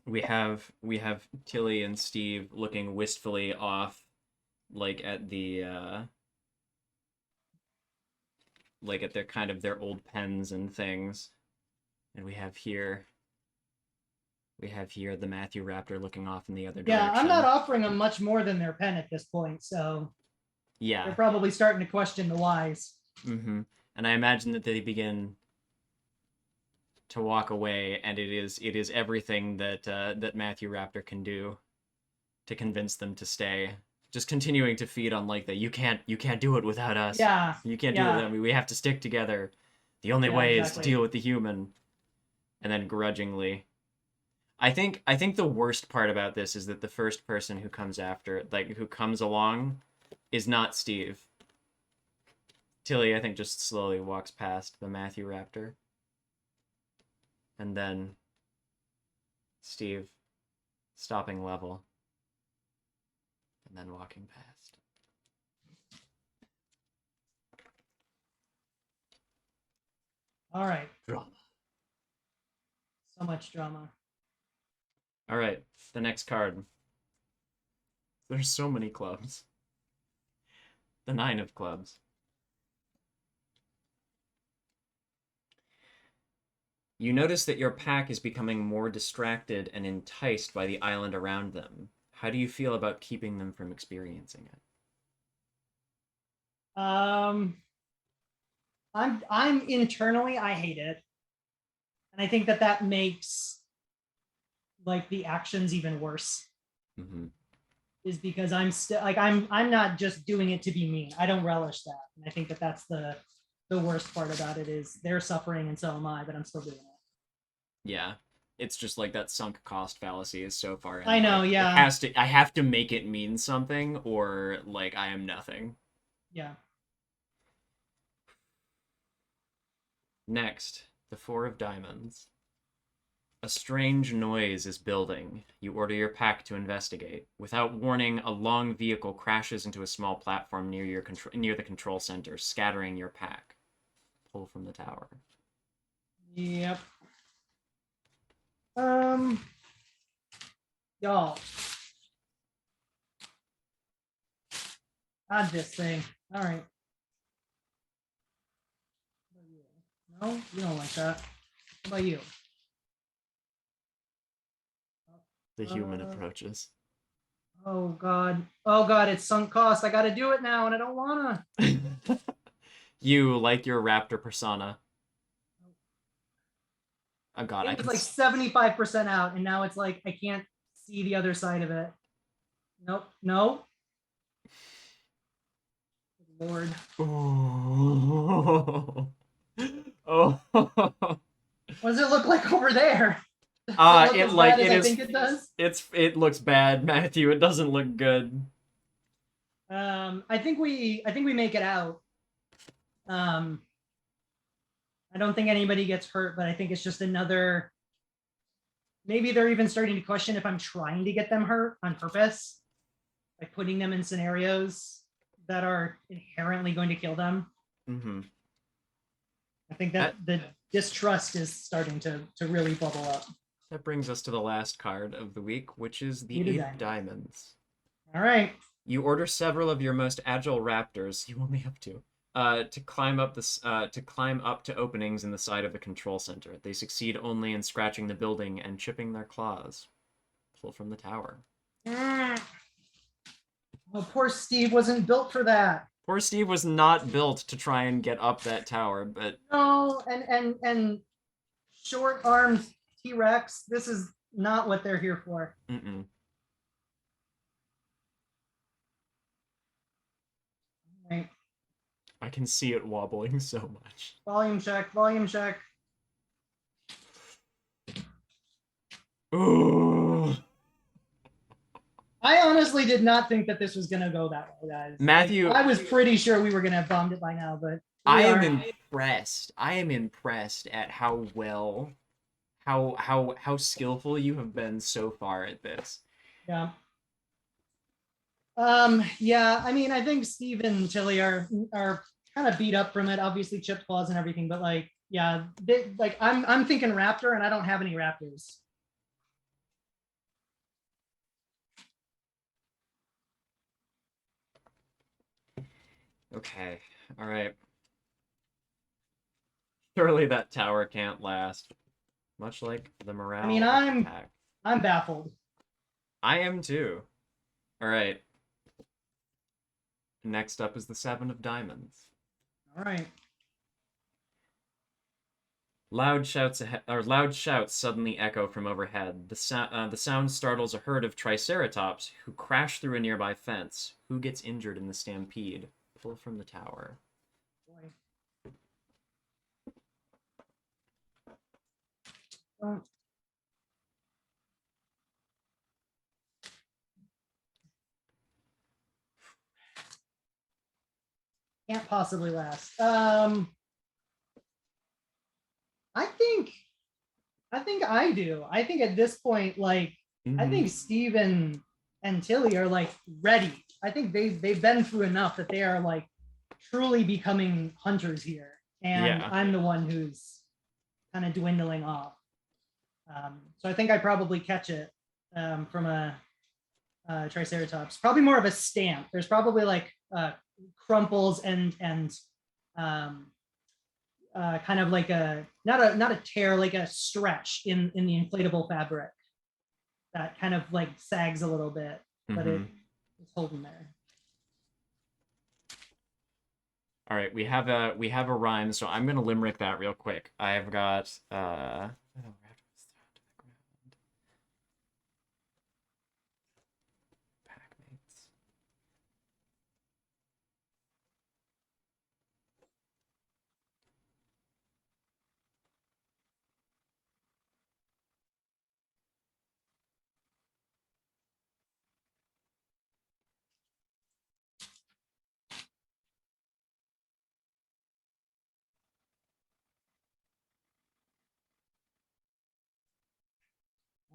we have Tilly and Steve looking wistfully off, like, at the, like, at their kind of their old pens and things. And we have here the Matthew Raptor looking off in the other direction. Yeah, I'm not offering them much more than their pen at this point, so yeah, they're probably starting to question the whys. Mm-hmm. And I imagine that they begin to walk away, and it is everything that that Matthew Raptor can do to convince them to stay. Just continuing to feed on like that. You can't do it without us. Yeah, you can't do it without me. We have to stick together. The only way is to deal with the human. And then grudgingly, I think the worst part about this is that the first person who comes after, like who comes along, is not Steve. Tilly, I think, just slowly walks past the Matthew Raptor. And then Steve stopping level. And then walking past. All right. Drama. So much drama. All right, the next card. There's so many clubs. The 9 of clubs. You notice that your pack is becoming more distracted and enticed by the island around them. How do you feel about keeping them from experiencing it? I'm internally, I hate it. And I think that makes like the actions even worse. Mm-hmm. is because I'm still like I'm not just doing it to be mean. I don't relish that, and I think that that's the worst part about it is they're suffering and so am I, but I'm still doing it. Yeah. It's just like that sunk cost fallacy is so far in. I know, Like, yeah, I have to make it mean something, or like I am nothing. yeah. Next, the Four of Diamonds. A strange noise is building. You order your pack to investigate. Without warning, a long vehicle crashes into a small platform near the control center, scattering your pack. Pull from the tower. Yep. Y'all. Add this thing. All right. No, you don't like that. How about you? The human approaches. Oh God. Oh God, it's sunk cost. I gotta do it now, and I don't wanna. You, like your raptor persona. Oh God, I It was can. like 75% out, and now it's like I can't see the other side of it. Nope. No. Lord. Oh. Oh. What does it look like over there? Does it look It as like bad as it I is. think it does? It looks bad, Matthew. It doesn't look good. I think we make it out. I don't think anybody gets hurt, but I think it's just another. Maybe they're even starting to question if I'm trying to get them hurt on purpose, like putting them in scenarios that are inherently going to kill them. Mm-hmm. I think that the distrust is starting to really bubble up. That brings us to the last card of the week, which is the Eight of Eight of Diamonds. All right. You order several of your most agile raptors. You only have two. To climb up to openings in the side of the control center. They succeed only in scratching the building and chipping their claws. Pull from the tower. Oh, poor Steve wasn't built for that. Poor Steve was not built to try and get up that tower, but No, and short armed T-Rex. This is not what they're here for. mm-mm. Right. I can see it wobbling so much. Volume check. Volume check. Ooh. I honestly did not think that this was gonna go that well, guys. Matthew, I was pretty sure we were gonna have bombed it by now, but I am impressed. I am impressed at how well, how skillful you have been so far at this. Yeah. Yeah, I mean, I think Steve and Tilly are kind of beat up from it, obviously chipped claws and everything, but like, yeah, like I'm thinking Raptor and I don't have any Raptors. Okay. All right. Surely that tower can't last. Much like the morale I mean, of the pack. I'm baffled. I am too. All right. Next up is the Seven of Diamonds. All right. Loud shouts suddenly echo from overhead. The sound startles a herd of triceratops who crash through a nearby fence. Who gets injured in the stampede? Pull from the tower. Boy. Oh. Can't possibly last. I think I do. I think at this point, like, I think Steven and Tilly are like ready. I think they've been through enough that they are like truly becoming hunters here. And Yeah. I'm the one who's kind of dwindling off. So I think I probably catch it from a Triceratops. Probably more of a stamp. There's probably like crumples and kind of like a not a tear, like a stretch in the inflatable fabric that kind of like sags a little bit, but it's holding there. All right, we have a rhyme, so I'm gonna limerick that real quick. I've got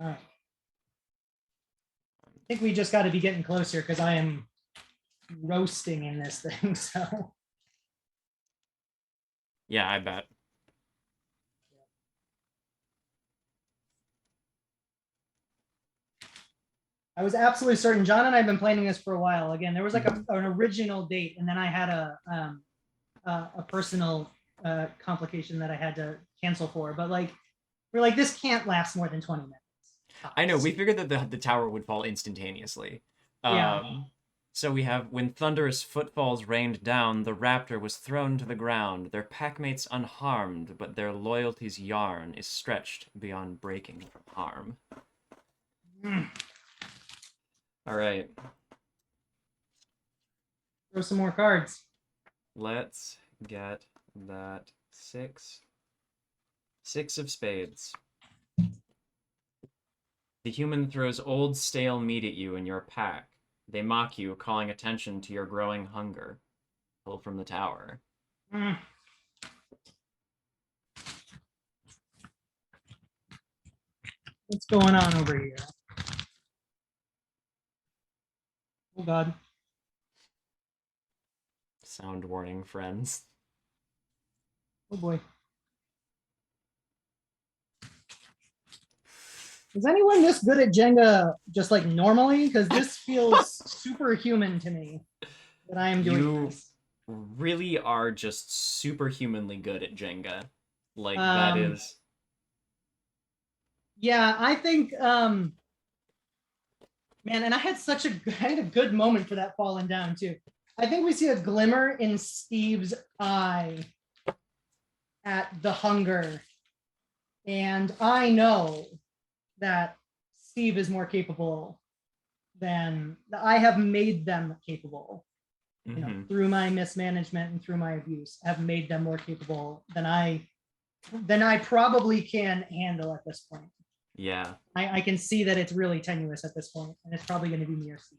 All right. I think we just got to be getting closer because I am roasting in this thing. So Yeah, I bet. I was absolutely certain. John and I have been planning this for a while. Again, there was like an original date, and then I had a personal complication that I had to cancel for. But like, we're like, this can't last more than 20 minutes. I know, we figured that the tower would fall instantaneously. Yeah. So we have, when thunderous footfalls rained down, the raptor was thrown to the ground, their packmates unharmed, but their loyalty's yarn is stretched beyond breaking from harm. All right. Throw some more cards. Let's get that 6. 6 of spades. The human throws old stale meat at you in your pack. They mock you, calling attention to your growing hunger. Pull from the tower. What's going on over here? Oh God. Sound warning, friends. Oh boy. Is anyone this good at Jenga just like normally? Because this feels superhuman to me that I am doing this. Really are just superhumanly good at Jenga. Like, that is... Yeah, I think, man, and I had a good moment for that falling down too. I think we see a glimmer in Steve's eye at the hunger. And I know that Steve is more capable than I have made them capable. You know, through my mismanagement and through my abuse, I have made them more capable than I probably can handle at this point. Yeah. I can see that it's really tenuous at this point, and it's probably going to be near Steve.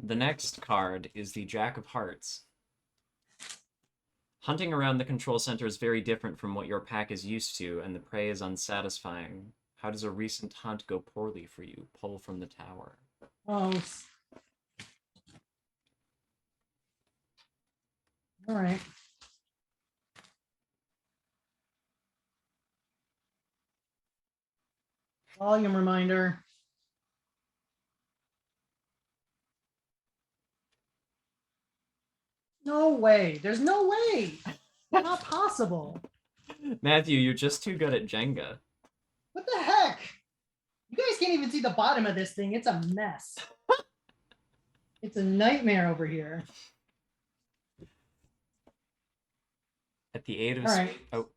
The next card is the Jack of Hearts. Hunting around the control center is very different from what your pack is used to, and the prey is unsatisfying. How does a recent hunt go poorly for you? Pull from the tower. Oh. All right. Volume reminder. No way. There's no way. Not possible. Matthew, you're just too good at Jenga. What the heck? You guys can't even see the bottom of this thing. It's a mess. It's a nightmare over here. At the 8 of... All right. Oh.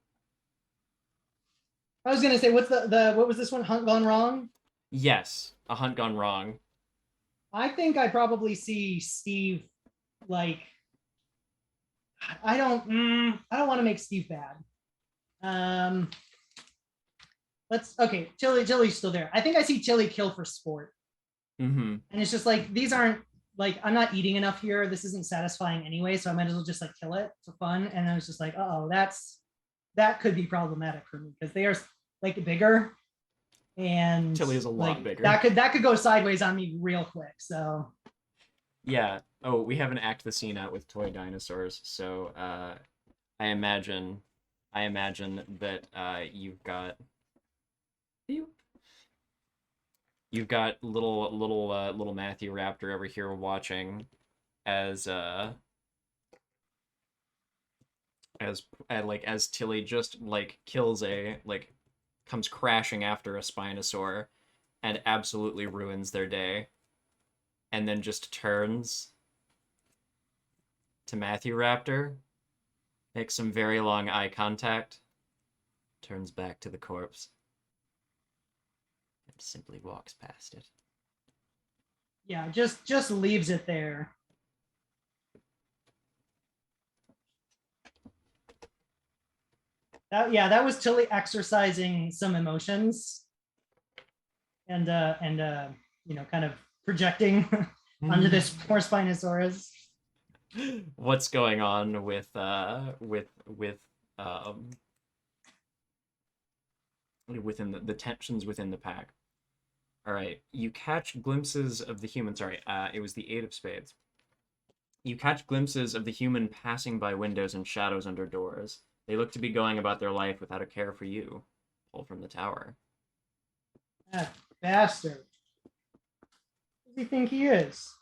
I was gonna say, what's what was this one? Hunt gone wrong? Yes, a hunt gone wrong. I think I probably see Steve like I don't want to make Steve bad. Okay, Tilly's still there. I think I see Tilly kill for sport. And it's just like, these aren't like, I'm not eating enough here. This isn't satisfying anyway, so I might as well just like kill it for fun. And I was just like, oh, that could be problematic for me because they are like bigger, and Tilly is a lot like, bigger. That could go sideways on me real quick. So yeah. Oh, we haven't acted the scene out with toy dinosaurs, so I imagine that you've got little Matthew Raptor over here watching as Tilly just like kills comes crashing after a Spinosaur and absolutely ruins their day, and then just turns to Matthew Raptor, makes some very long eye contact, turns back to the corpse, and simply walks past it. Yeah, just leaves it there. That was Tilly exercising some emotions and you know, kind of projecting onto this poor Spinosaurus. What's going on with within the tensions within the pack. All right, you catch glimpses of the human. Sorry, it was the 8 of spades. You catch glimpses of the human passing by windows and shadows under doors. They look to be going about their life without a care for you. Pull from the tower. That bastard. Who does he think he is?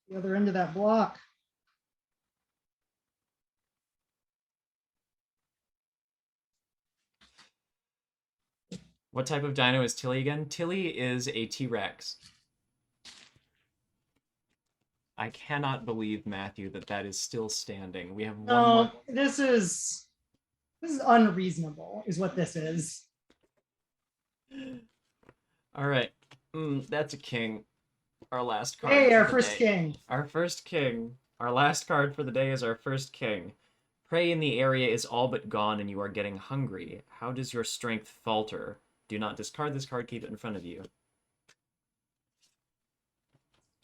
The other end of that block. What type of dino is Tilly again? Tilly is a T-Rex. I cannot believe, Matthew, that that is still standing. We have one more. This is unreasonable, is what this is. All right. That's a king. Our last card. Hey, our for the first day. king. Our first king. Our last card for the day is our first king. Prey in the area is all but gone and you are getting hungry. How does your strength falter? Do not discard this card. Keep it in front of you.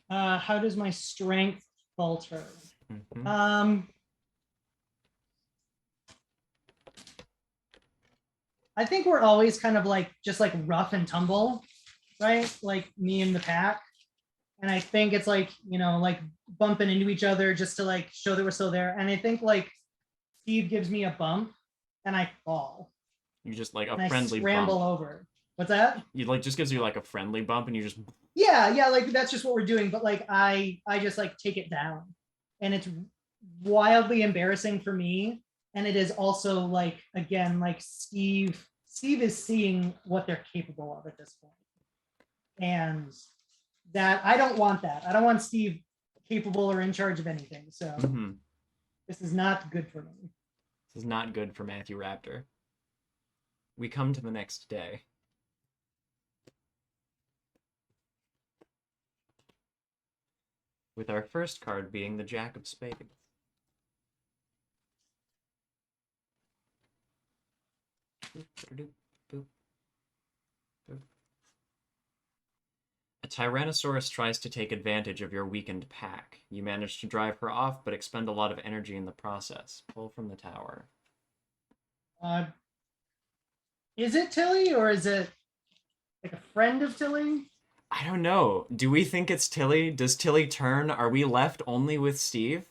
How does my strength falter? Mm-hmm. I think we're always kind of like just like rough and tumble, right? Like me and the pack. And I think it's like, like bumping into each other just to like show that we're still there. And I think like Steve gives me a bump and I fall. You just like a and friendly I scramble bump. over. What's that? You like just gives you like a friendly bump and you just. Yeah, like that's just what we're doing. But like I just like take it down. And it's wildly embarrassing for me. And it is also like, again, like Steve is seeing what they're capable of at this point. And that I don't want that. I don't want Steve capable or in charge of anything. So This is not good for me. This is not good for Matthew Raptor. We come to the next day. With our first card being the Jack of Spades. A Tyrannosaurus tries to take advantage of your weakened pack. You manage to drive her off, but expend a lot of energy in the process. Pull from the tower. Is it Tilly or is it like a friend of Tilly? I don't know. Do we think it's Tilly? Does Tilly turn? Are we left only with Steve?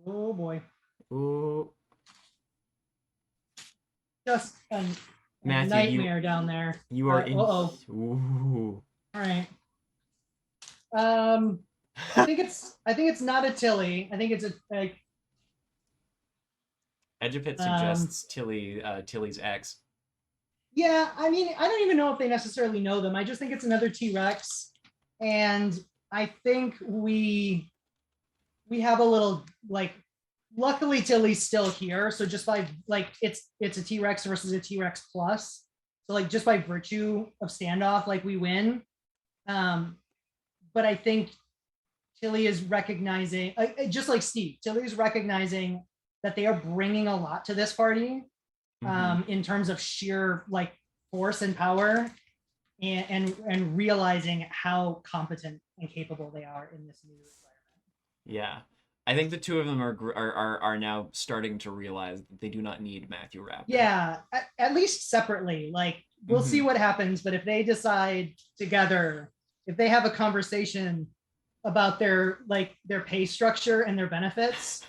Oh boy. Ooh. Just a Matthew, nightmare down there. You are in. Uh-oh. Ooh. All right. I think it's not a Tilly. I think it's a like. Edgepit suggests Tilly's ex. Yeah, I mean, I don't even know if they necessarily know them. I just think it's another T-Rex, and I think we have a little like. Luckily, Tilly's still here, so just by like it's a T-Rex versus a T-Rex plus. So like just by virtue of standoff, like we win. But I think Tilly is recognizing, just like Steve, Tilly is recognizing that they are bringing a lot to this party in terms of sheer like force and power, and realizing how competent and capable they are in this new environment. Yeah. I think the two of them are now starting to realize that they do not need Matthew Raptor. Yeah, at least separately. Like we'll see what happens, but if they decide together, if they have a conversation about their pay structure and their benefits,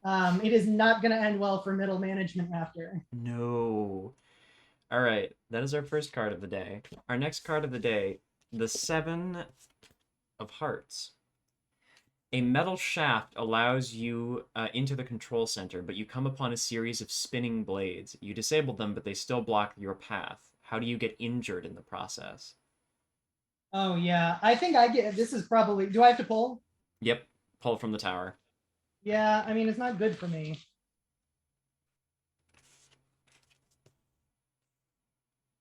it is not going to end well for middle management after. No. All right, that is our first card of the day. Our next card of the day, the 7 of Hearts. A metal shaft allows you into the control center, but you come upon a series of spinning blades. You disable them, but they still block your path. How do you get injured in the process? Oh, yeah. I think this is probably, do I have to pull? Yep, pull from the tower. Yeah, I mean, it's not good for me.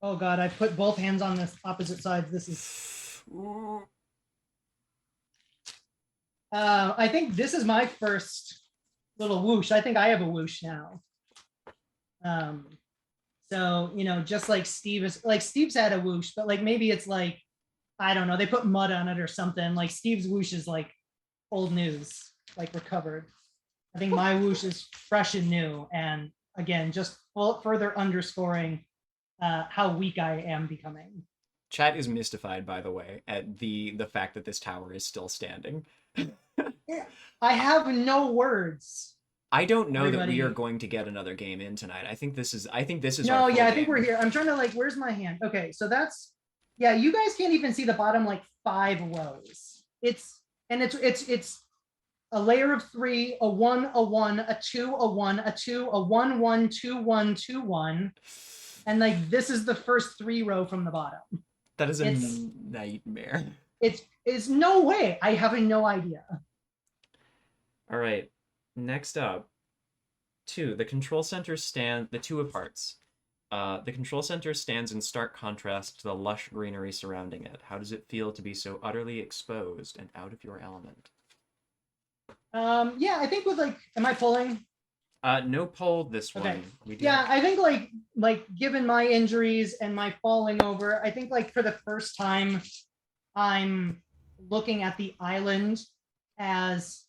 Oh, God, I put both hands on this opposite sides. This is... I think this is my first little whoosh. I think I have a whoosh now. So, you know, just like Steve's had a whoosh, but like maybe it's like, I don't know, they put mud on it or something. Like Steve's whoosh is like old news, like recovered. I think my whoosh is fresh and new. And again, just further underscoring how weak I am becoming. Chat is mystified, by the way, at the fact that this tower is still standing. I have no words. I don't know that we are Everybody- going to get another game in tonight. I think this is No, our full yeah, I think game. we're here. I'm trying to like, where's my hand? Okay, so that's, yeah, you guys can't even see the bottom like 5 rows. It's a layer of 3, a 1, a 1, a 2, a 1, a 2, a 1, 1, 2, 1, 2, 1. And like this is the first 3 row from the bottom. That is a It's- nightmare. It's no way. I have no idea. All right. Next up, 2. The control center the 2 of hearts. The control center stands in stark contrast to the lush greenery surrounding it. How does it feel to be so utterly exposed and out of your element? Yeah, I think with like, am I pulling? No pull this Okay. one. We do. Yeah, I think like given my injuries and my falling over, I think like for the first time, I'm looking at the island as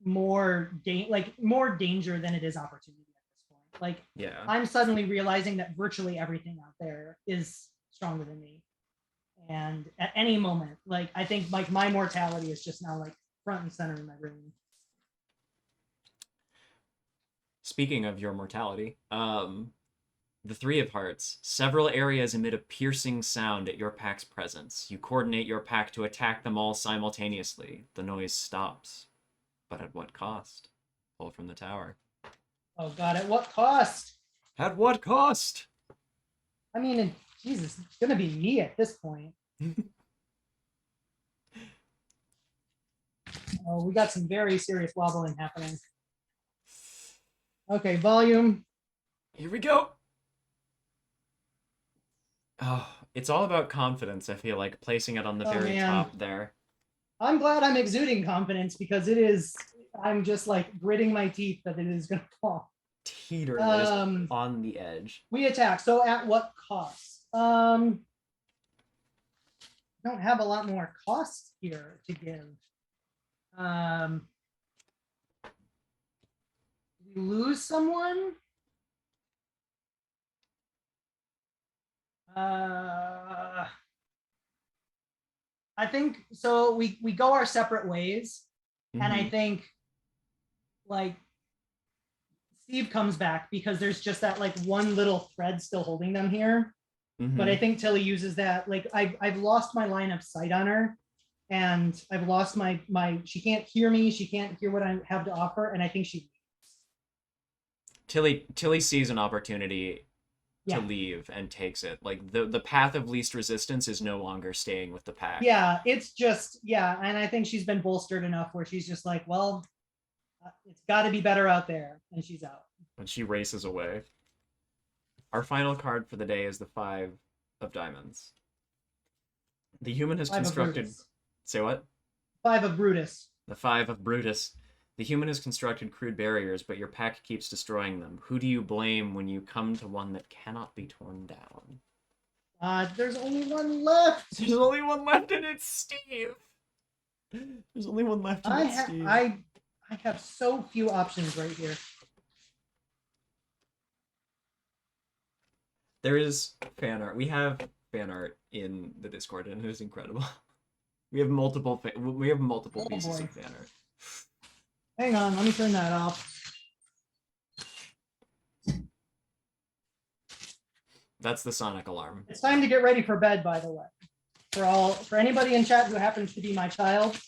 more danger than it is opportunity at this point. Like Yeah. I'm suddenly realizing that virtually everything out there is stronger than me. And at any moment, like I think like my mortality is just now like front and center in my brain. Speaking of your mortality, the 3 of hearts. Several areas emit a piercing sound at your pack's presence. You coordinate your pack to attack them all simultaneously. The noise stops. But at what cost? Pull from the tower. Oh God, at what cost? At what cost? I mean, Jesus, it's gonna be me at this point. Oh, we got some very serious wobbling happening. Okay, volume. Here we go. Oh, it's all about confidence, I feel like, placing it on the very man. top there. I'm glad I'm exuding confidence because it is, I'm just like gritting my teeth that it is gonna fall. Teeter is on the edge. We attack. So at what cost? Don't have a lot more cost here to give. We lose someone. I think so. We go our separate ways, and I think like Steve comes back because there's just that like one little thread still holding them here. But I think Tilly uses that. Like I've lost my line of sight on her, and I've lost my she can't hear me. She can't hear what I have to offer, and I think she. Tilly sees an opportunity Yeah. to leave and takes it. Like the path of least resistance is no longer staying with the pack. Yeah, it's just and I think she's been bolstered enough where she's just like, well, it's got to be better out there, and she's out. And she races away. Our final card for the day is the 5 of diamonds. The human has 5 of constructed. Brutus. Say what? 5 of Brutus. The 5 of Brutus. The human has constructed crude barriers, but your pack keeps destroying them. Who do you blame when you come to one that cannot be torn down? There's only one left. There's only one left, and it's Steve. There's only one left, and it's Steve. I have so few options right here. There is fan art. We have fan art in the Discord, and it is incredible. We have multiple pieces boy. of fan art. Hang on, let me turn that off. That's the sonic alarm. It's time to get ready for bed, by the way. For anybody in chat who happens to be my child,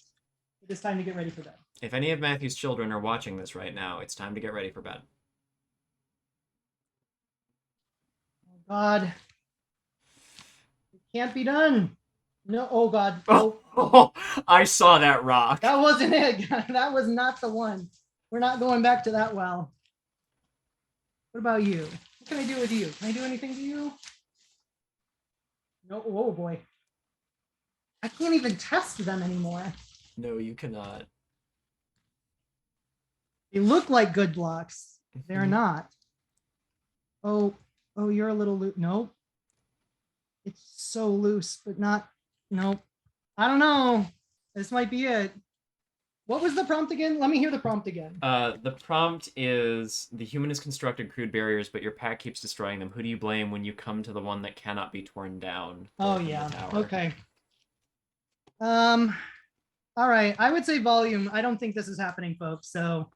it is time to get ready for bed. If any of Matthew's children are watching this right now, it's time to get ready for bed. Oh God. It can't be done. No, oh God. No. Oh, I saw that rock. That wasn't it. That was not the one. We're not going back to that well. What about you? What can I do with you? Can I do anything to you? No. Oh boy. I can't even test them anymore. No, you cannot. They look like good blocks. They're Mhm. not. Oh, oh, you're a little loose. Nope. It's so loose, but not. Nope. I don't know. This might be it. What was the prompt again? Let me hear the prompt again. The prompt is the human has constructed crude barriers, but your pack keeps destroying them. Who do you blame when you come to the one that cannot be torn down? Oh From the yeah. tower? Okay. Um. All right. I would say volume. I don't think this is happening, folks. So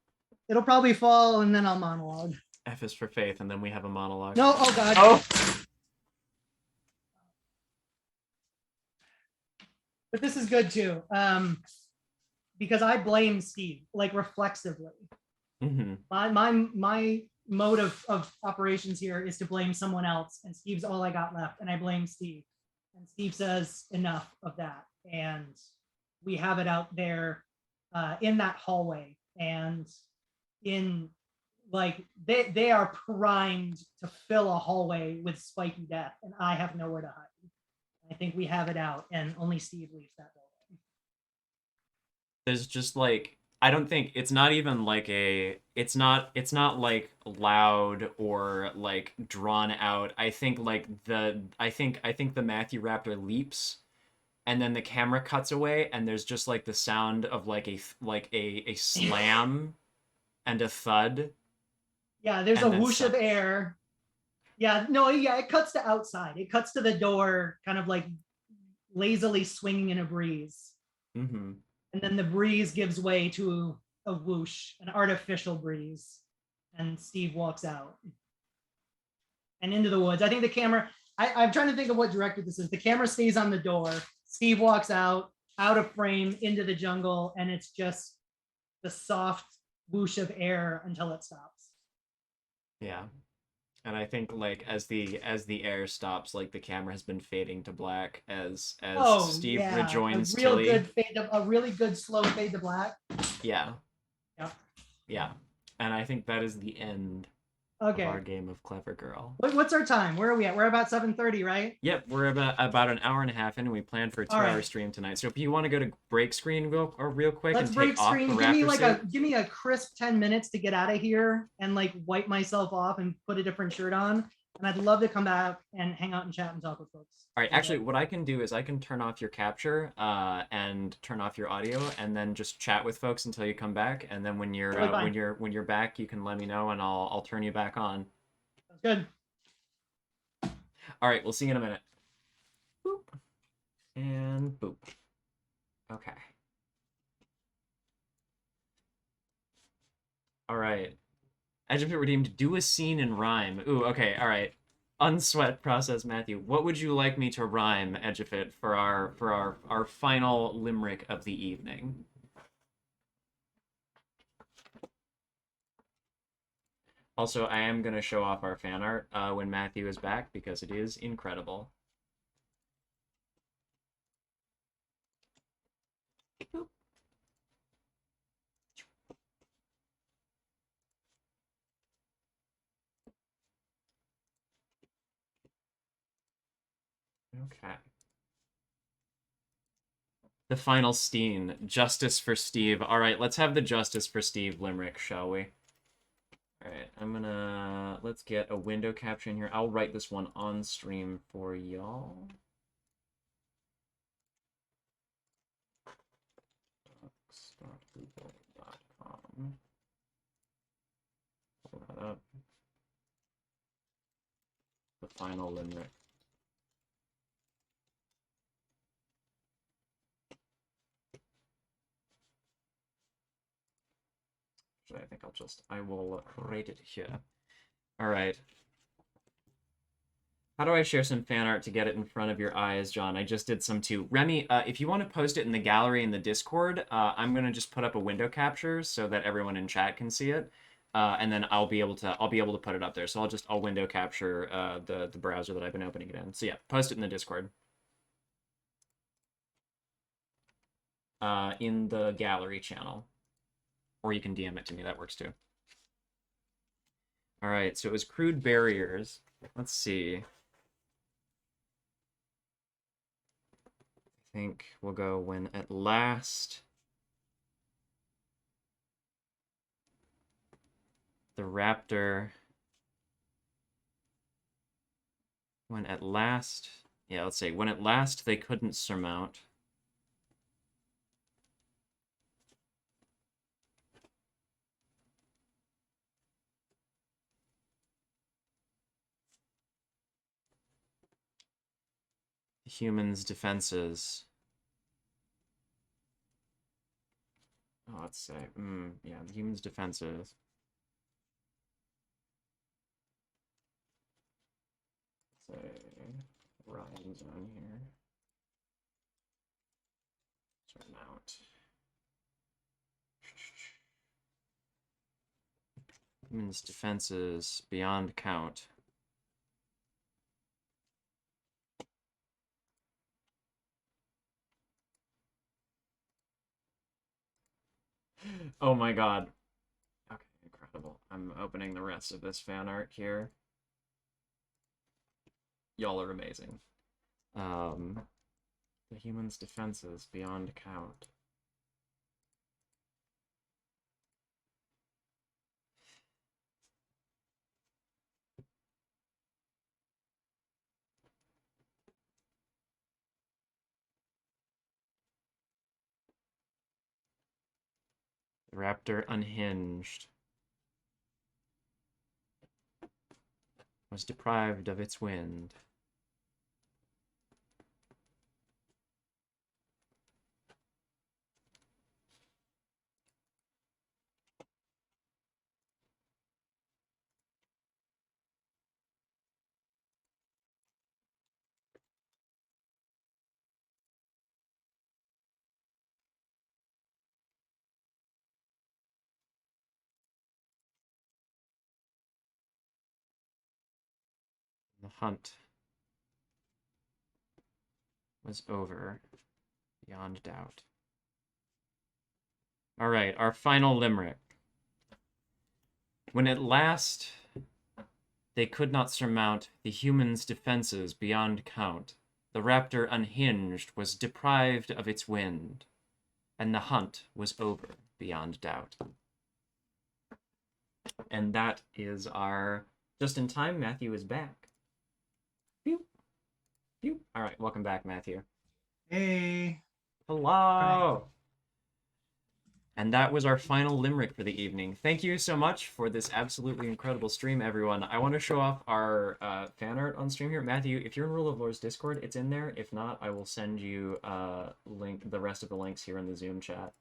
it'll probably fall, and then I'll monologue. F is for faith, and then we have a monologue. No. Oh God. Oh. But this is good too. Because I blame Steve, like reflexively. Mm-hmm. My mode of operations here is to blame someone else, and Steve's all I got left, and I blame Steve. And Steve says enough of that, and we have it out there in that hallway, and in like they are primed to fill a hallway with spiky death, and I have nowhere to hide. I think we have it out, and only Steve leaves that building. There's just like I don't think it's not even like it's not like loud or like drawn out. I think the Matthew Raptor leaps and then the camera cuts away and there's just like the sound of like a slam and a thud Yeah, there's a and then whoosh of air. Yeah, no, yeah, it cuts to outside. It cuts to the door, kind of like lazily swinging in a breeze. Mm-hmm. And then the breeze gives way to a whoosh, an artificial breeze. And Steve walks out and into the woods. I think the camera, I'm trying to think of what director this is. The camera stays on the door. Steve walks out of frame into the jungle, and it's just the soft whoosh of air until it stops. Yeah. And I think like as the air stops, like the camera has been fading to black as Oh Steve yeah, rejoins Tilly. a really good slow fade to black. Yeah, Yep. yeah. And I think that is the end of our Okay. game of Clever Girl. What's our time? Where are we at? We're about 7:30, right? Yep, we're about an hour and a half in, and we planned for a 2 hour Right. stream tonight. So if you want to go to break screen real quick Let's and take break off the screen. raptor suit. Give me a crisp 10 minutes to get out of here and like wipe myself off and put a different shirt on. And I'd love to come back and hang out and chat and talk with folks. All right, actually, what I can do is I can turn off your capture and turn off your audio, and then just chat with folks until you come back. And then when you're Totally fine. when you're back, you can let me know, and I'll turn you back on. Sounds good. All right, we'll see you in a minute. Boop. And boop. Okay. All right. Adjective redeemed. Do a scene in rhyme. Ooh, okay, all right. Unsweat process, Matthew. What would you like me to rhyme, Edgefit, for our final limerick of the evening? Also, I am gonna show off our fan art when Matthew is back because it is incredible. Boop. Okay. The final Steen. Justice for Steve. All right, let's have the Justice for Steve limerick, shall we? All right, let's get a window capture in here. I'll write this one on stream for y'all. Books.google.com. Pull that up. The final limerick. I think I will rate it here. All right. How do I share some fan art to get it in front of your eyes, John? I just did some too. Remy, if you want to post it in the gallery in the Discord, I'm gonna just put up a window capture so that everyone in chat can see it, and then I'll be able to put it up there. So I'll window capture the browser that I've been opening it in. So yeah, post it in the Discord. In the gallery channel, or you can DM it to me. That works too. All right, so it was crude barriers. Let's see. I think we'll go when at last the raptor, when at last, yeah, let's say, when at last they couldn't surmount the humans' defenses. Oh, let's say, yeah, the humans' defenses. Say, Ryan's on here. Surmount. Humans' defenses beyond count. Oh my god. Okay, incredible. I'm opening the rest of this fan art here. Y'all are amazing. The humans' defenses beyond count. The raptor unhinged. Was deprived of its wind. The hunt was over, beyond doubt. All right, our final limerick. When at last they could not surmount the humans' defenses beyond count, the raptor unhinged was deprived of its wind, and the hunt was over beyond doubt. And that is our just in time. Matthew is back. Pew. Pew. All right, welcome back, Matthew. Hey. Hello. And that was our final limerick for the evening. Thank you so much for this absolutely incredible stream, everyone. I want to show off our fan art on stream here. Matthew, if you're in Rule of Lore's Discord, it's in there. If not, I will send you the rest of the links here in the Zoom chat.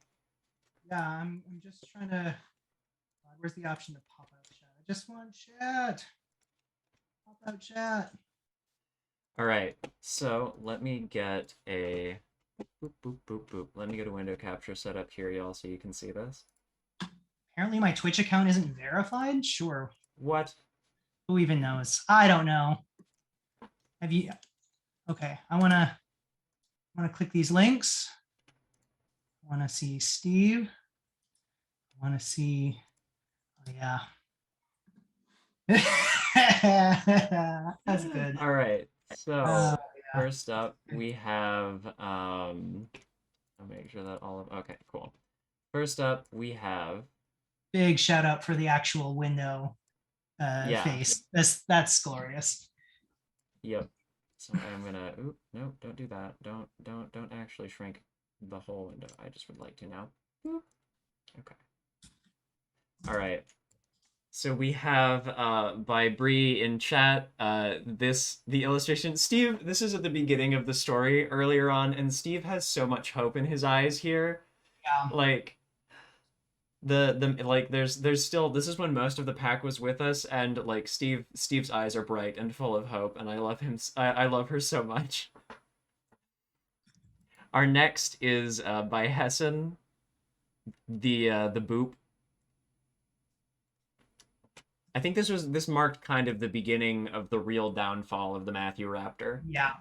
Yeah, I'm just trying to. Where's the option to pop out chat? I just want chat. Pop out chat. All right, so let me get a boop, boop, boop, boop. Let me get a window capture set up here, y'all, so you can see this. Apparently my Twitch account isn't verified. Sure. What? Who even knows? I don't know. Have you? Okay, I wanna click these links. I wanna see Steve. I wanna see. Oh yeah. That's good. All right. So Yeah. first up, we have I'll make sure that all of okay, cool. First up, we have Big shout out for the actual window yeah. face. That's glorious. Yep. So I'm gonna oop, no, don't do that. Don't actually shrink the whole window. I just would like to now. Okay. All right. So we have by Bree in chat the illustration. Steve, this is at the beginning of the story earlier on, and Steve has so much hope in his eyes here. Yeah. Like the like there's still this is when most of the pack was with us, and like Steve's eyes are bright and full of hope, and I love him. I love her so much. Our next is by Hessen, the boop. I think this marked kind of the beginning of the real downfall of the Matthew Raptor. Yeah.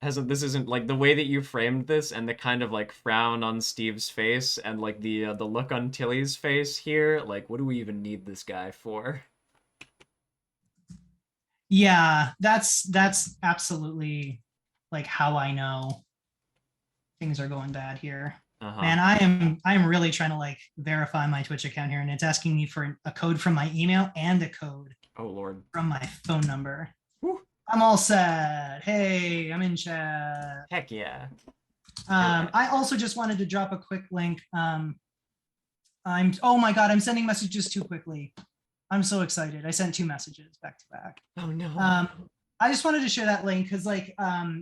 This isn't like the way that you framed this and the kind of like frown on Steve's face and like the look on Tilly's face here. Like, what do we even need this guy for? Yeah, that's absolutely like how I know things are going bad here. Uh-huh. Man, I am really trying to like verify my Twitch account here, and it's asking me for a code from my email and a code Oh Lord. from my phone number. Whew. I'm all set. Hey, I'm in chat. Heck yeah. All right. I also just wanted to drop a quick link. Oh my God, I'm sending messages too quickly. I'm so excited. I sent 2 messages back to back. Oh no. I just wanted to share that link because like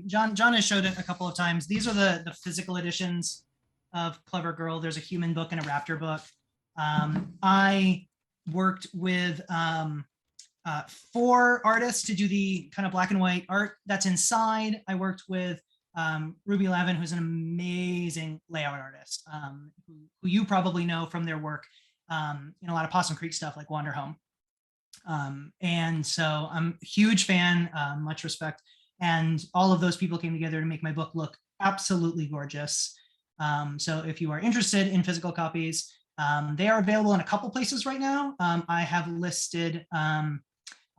John has showed it a couple of times. These are the physical editions of Clever Girl. There's a human book and a raptor book. I worked with 4 artists to do the kind of black and white art that's inside. I worked with Ruby Lavin, who's an amazing layout artist, who you probably know from their work in a lot of Possum Creek stuff like Wander Home. And so I'm a huge fan, much respect. And all of those people came together to make my book look absolutely gorgeous. So if you are interested in physical copies, they are available in a couple places right now. I have listed, I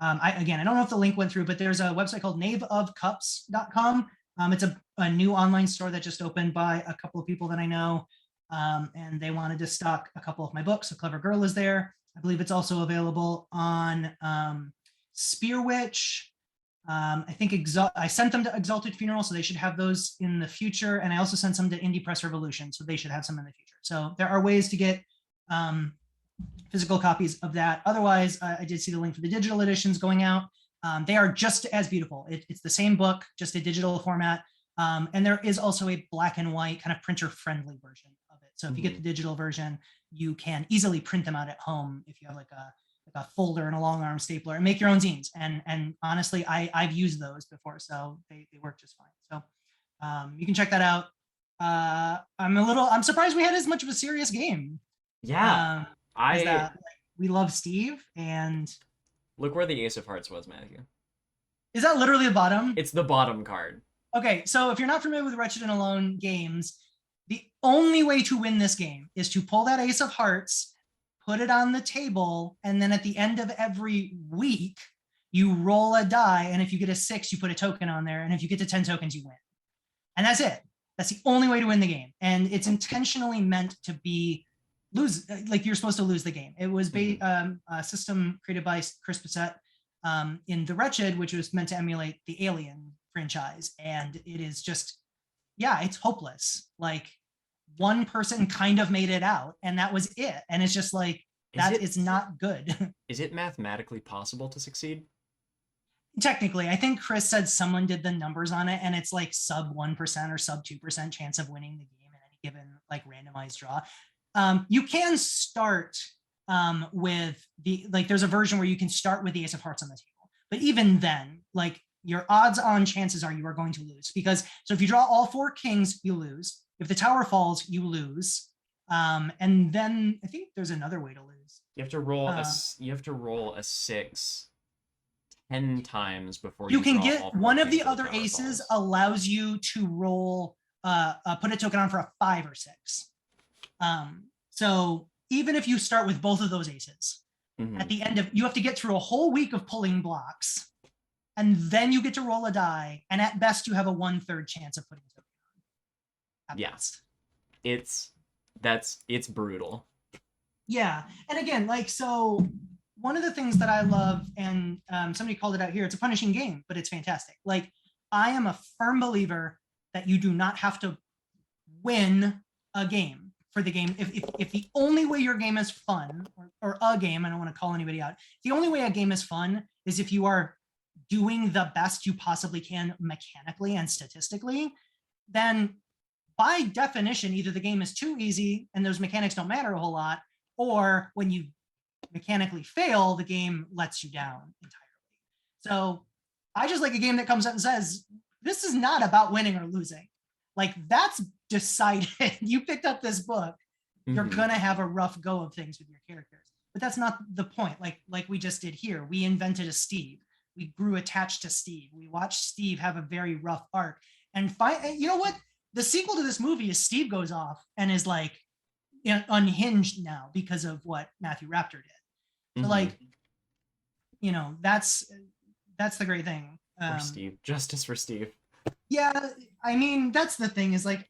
don't know if the link went through, but there's a website called knaveofcups.com. It's a new online store that just opened by a couple of people that I know. And they wanted to stock a couple of my books. So Clever Girl is there. I believe it's also available on Spear Witch. I think I sent them to Exalted Funeral, so they should have those in the future. And I also sent some to Indie Press Revolution, so they should have some in the future. So there are ways to get physical copies of that. Otherwise, I did see the link for the digital editions going out. They are just as beautiful. It's the same book, just a digital format. And there is also a black and white kind of printer-friendly version of it. So if you get the digital version, you can easily print them out at home if you have like a folder and a long arm stapler and make your own zines. And honestly, I've used those before, so they work just fine. So you can check that out. I'm surprised we had as much of a serious game. Yeah. We love Steve, and look where the Ace of Hearts was, Matthew. Is that literally the bottom? It's the bottom card. Okay, so if you're not familiar with Wretched and Alone games, the only way to win this game is to pull that Ace of Hearts, put it on the table, and then at the end of every week, you roll a die, and if you get a 6, you put a token on there, and if you get to 10 tokens, you win. And that's it. That's the only way to win the game. And it's intentionally meant to be like you're supposed to lose the game. It was a system created by Chris Bissett in The Wretched, which was meant to emulate the Alien franchise. And it is just, it's hopeless. Like one person kind of made it out and that was it. And it's just like, it's not good. Is it mathematically possible to succeed? Technically, I think Chris said someone did the numbers on it and it's like sub 1% or sub 2% chance of winning the game in any given like randomized draw. You can start with there's a version where you can start with the Ace of Hearts on the table. But even then, like your odds on chances are you are going to lose so if you draw all 4 kings, you lose. If the tower falls, you lose. And then I think there's another way to lose. You have to roll a 6 10 times before you can get one of the other aces falls. Allows you to roll put a token on for a 5 or 6. So even if you start with both of those aces, at the end of you have to get through a whole week of pulling blocks, and then you get to roll a die, and at best you have a 1/3 chance of putting a token on. Yes, it's brutal. Yeah, and again, like so, one of the things that I love, and somebody called it out here, it's a punishing game, but it's fantastic. Like I am a firm believer that you do not have to win a game for the game. If the only way your game is fun, or a game, I don't want to call anybody out, the only way a game is fun is if you are doing the best you possibly can mechanically and statistically, then by definition, either the game is too easy and those mechanics don't matter a whole lot, or when you mechanically fail, the game lets you down entirely. So I just like a game that comes up and says, this is not about winning or losing. Like that's decided. You picked up this book, you're gonna have a rough go of things with your characters, but that's not the point. Like we just did here, we invented a Steve, we grew attached to Steve, we watched Steve have a very rough arc, and you know what, the sequel to this movie is Steve goes off and is like unhinged now because of what Matthew Raptor did. So like, you know, that's the great thing. For Steve, justice for Steve. Yeah, I mean, that's the thing is like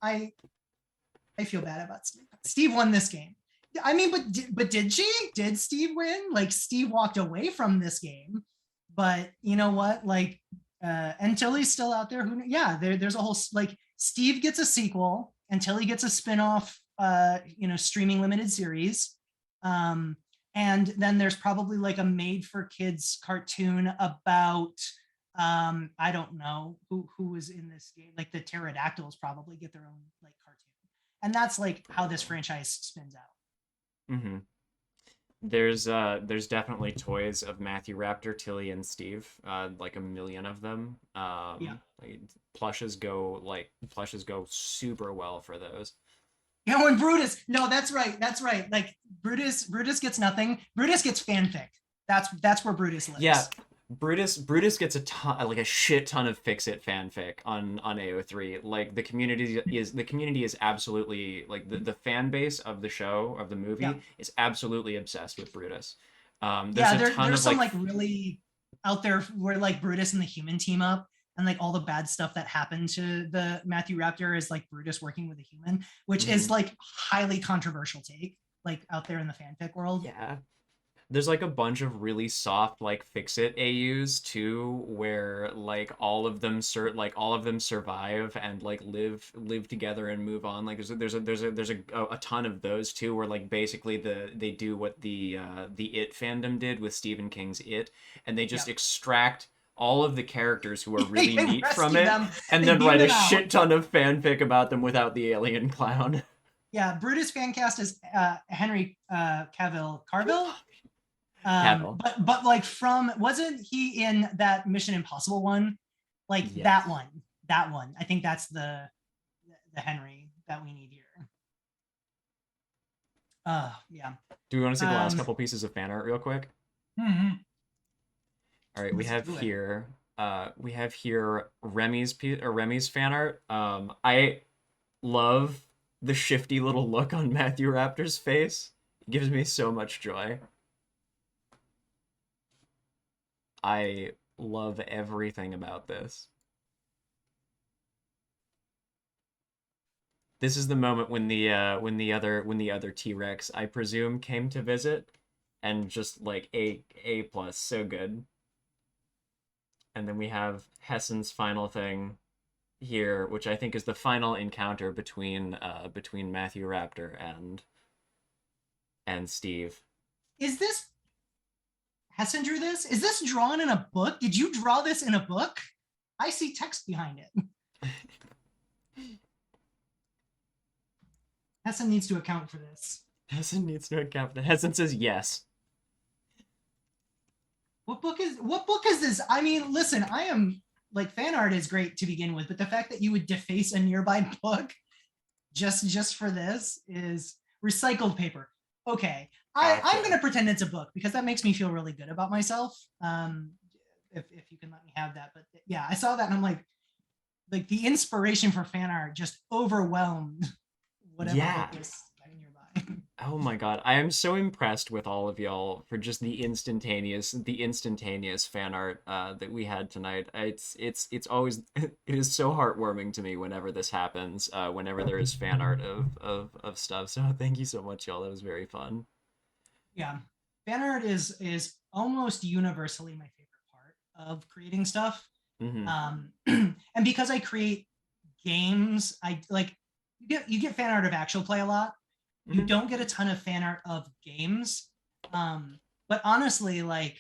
I feel bad about Steve. Steve won this game. I mean, but did she? Did Steve win? Like Steve walked away from this game, but you know what? Like until he's still out there, yeah, there's a whole like Steve gets a sequel until he gets a spinoff, streaming limited series. And then there's probably like a made for kids cartoon about I don't know who was in this game. Like the pterodactyls probably get their own like cartoon. And that's like how this franchise spins out. Mm-hmm. There's definitely toys of Matthew Raptor, Tilly, and Steve, like a million of them. Yeah. Like, plushes go super well for those. Yeah, when Brutus, no, that's right. That's right. Like Brutus gets nothing. Brutus gets fanfic. That's where Brutus lives. Yeah, Brutus gets a ton, like a shit ton of Fix It fanfic on AO3. Like the community is absolutely like the fan base of the show of the movie Yeah. is absolutely obsessed with Brutus. There's Yeah, a ton there's of some like really out there where like Brutus and the Human team up, and like all the bad stuff that happened to the Matthew Raptor is like Brutus working with a human, which is like highly controversial take like out there in the fanfic world. yeah. There's like a bunch of really soft like Fix It AUs too, where like all of them survive and like live together and move on. Like there's a ton of those too, where like basically they do what the It fandom did with Stephen King's It, and they just extract all of the characters who are really neat from it, and then write a shit ton of fanfic about them without the alien clown. Yeah, Brutus fan cast is Henry Carville. But like wasn't he in that Mission Impossible one? Like Yes. that one. I think that's the Henry that we need here. Yeah. Do we want to see the last couple pieces of fan art real quick? Mm-hmm. All right, we have here Remy's fan art. I love the shifty little look on Matthew Raptor's face. It gives me so much joy. I love everything about this. This is the moment when the other T-Rex, I presume, came to visit, and just like A plus, so good. And then we have Hessen's final thing here, which I think is the final encounter between Matthew Raptor and Steve. Is this Hessen drew this? Is this drawn in a book? Did you draw this in a book? I see text behind it. Hessen needs to account for this. Hessen needs to account for that. Hessen says yes. What book is this? I mean, listen, I am like fan art is great to begin with, but the fact that you would deface a nearby book just for this is recycled paper. Okay. I'm going to pretend it's a book because that makes me feel really good about myself. If you can let me have that. But yeah, I saw that and I'm like the inspiration for fan art just overwhelmed whatever book was nearby. Oh my god, I am so impressed with all of y'all for just the instantaneous fan art that we had tonight. It's always it is so heartwarming to me whenever this happens, whenever there is fan art of stuff. So thank you so much, y'all. That was very fun. Yeah, fan art is almost universally my favorite part of creating stuff. Mm-hmm. And because I create games, I like you get fan art of actual play a lot. You don't get a ton of fan art of games. But honestly, like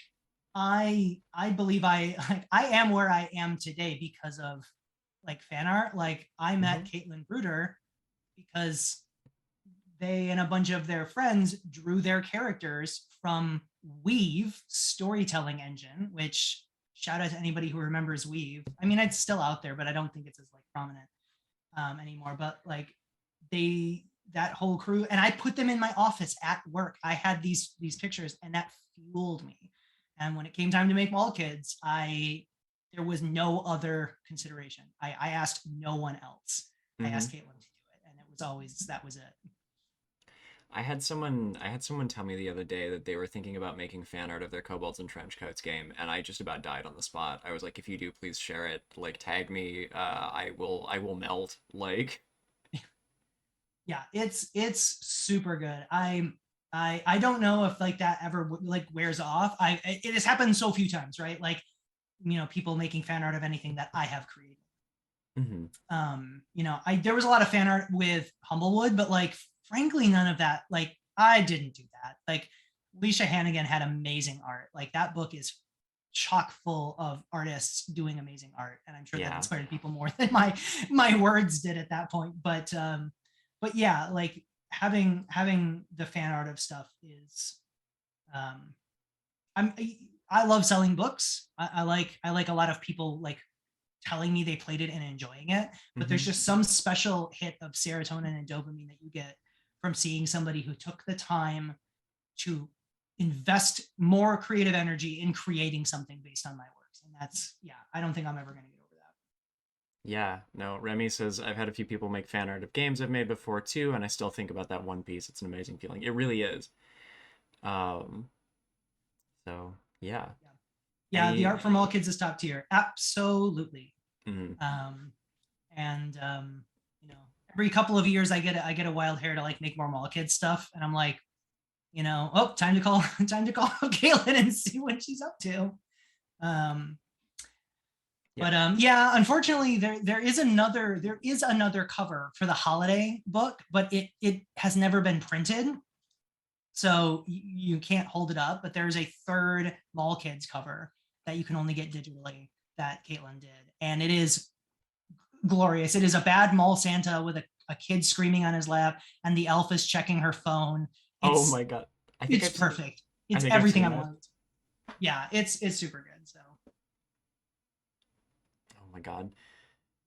I believe I am where I am today because of like fan art. Like I met Caitlin Bruder because they and a bunch of their friends drew their characters from Weave storytelling engine, which shout out to anybody who remembers Weave. I mean, it's still out there, but I don't think it's as like prominent anymore. But like that whole crew, and I put them in my office at work. I had these pictures, and that fueled me. And when it came time to make Mall Kids, there was no other consideration. I asked no one else. I asked Caitlin to do it, and it was always that was it. I had someone tell me the other day that they were thinking about making fan art of their Kobolds and Trenchcoats game, and I just about died on the spot. I was like, if you do, please share it. Like, tag me. I will melt. Like, Yeah, it's super good. I don't know if like that ever like wears off. It has happened so few times, right? Like, people making fan art of anything that I have created. Mm-hmm. I there was a lot of fan art with Humblewood, but like frankly, none of that. Like, I didn't do that. Like, Alicia Hannigan had amazing art. Like, that book is chock full of artists doing amazing art, and I'm sure that Yeah. inspired people more than my words did at that point. But yeah, like having the fan art of stuff is, um, I'm I love selling books. I like a lot of people like telling me they played it and enjoying it, but there's Mm-hmm. just some special hit of serotonin and dopamine that you get from seeing somebody who took the time to invest more creative energy in creating something based on my works. And that's, yeah, I don't think I'm ever going to get over that. Yeah, no, Remy says I've had a few people make fan art of games I've made before too, and I still think about that one piece. It's an amazing feeling. It really is. Um, so yeah. Yeah. Yeah, the Any art from all kids is top tier. Absolutely. mhm. Um, and you know, every couple of years I get a wild hair to like make more mall kids stuff, and I'm like, oh, time to call time to call Caitlin and see what she's up to. Um, Yeah. but yeah, unfortunately, there is another cover for the holiday book, but it has never been printed, so you can't hold it up. But there's a third Mall Kids cover that you can only get digitally that Caitlin did, and it is glorious. It is a bad mall Santa with a kid screaming on his lap, and the elf is checking her phone. Oh It's my God. I think it's I've seen perfect. I It's think I've everything seen I that. want. Yeah, it's super good. So Oh my God.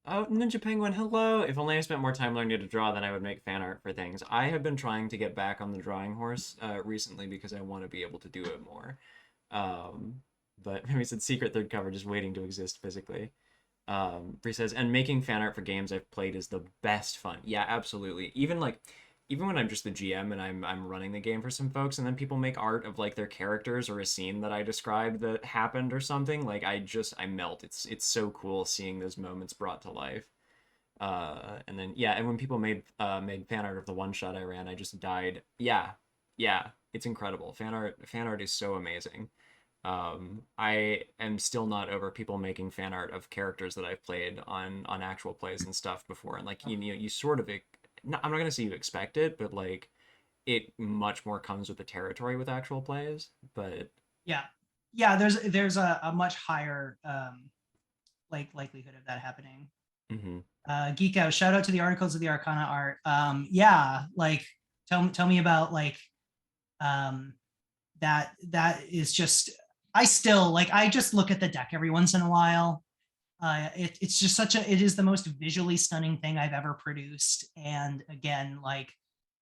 Oh, Ninja Penguin, hello. If only I spent more time learning to draw, then I would make fan art for things. I have been trying to get back on the drawing horse recently because I want to be able to do it more. Um, but maybe it's a secret third cover just waiting to exist physically. Bree says, and making fan art for games I've played is the best fun. Yeah, absolutely. Even when I'm just the GM and I'm running the game for some folks, and then people make art of like their characters or a scene that I described that happened or something, like I melt. It's so cool seeing those moments brought to life. And then yeah, and when people made fan art of the one shot I ran, I just died. Yeah, yeah, it's incredible. Fan art is so amazing. I am still not over people making fan art of characters that I've played on actual plays and stuff before, and like you sort of I'm not gonna say you expect it, but like it much more comes with the territory with actual plays. But yeah, yeah. There's a much higher like likelihood of that happening. mhm. Geek out. Shout out to the articles of the Arcana art. Yeah, like tell me about like um that is just, I just look at the deck every once in a while. It's just it is the most visually stunning thing I've ever produced, and again, like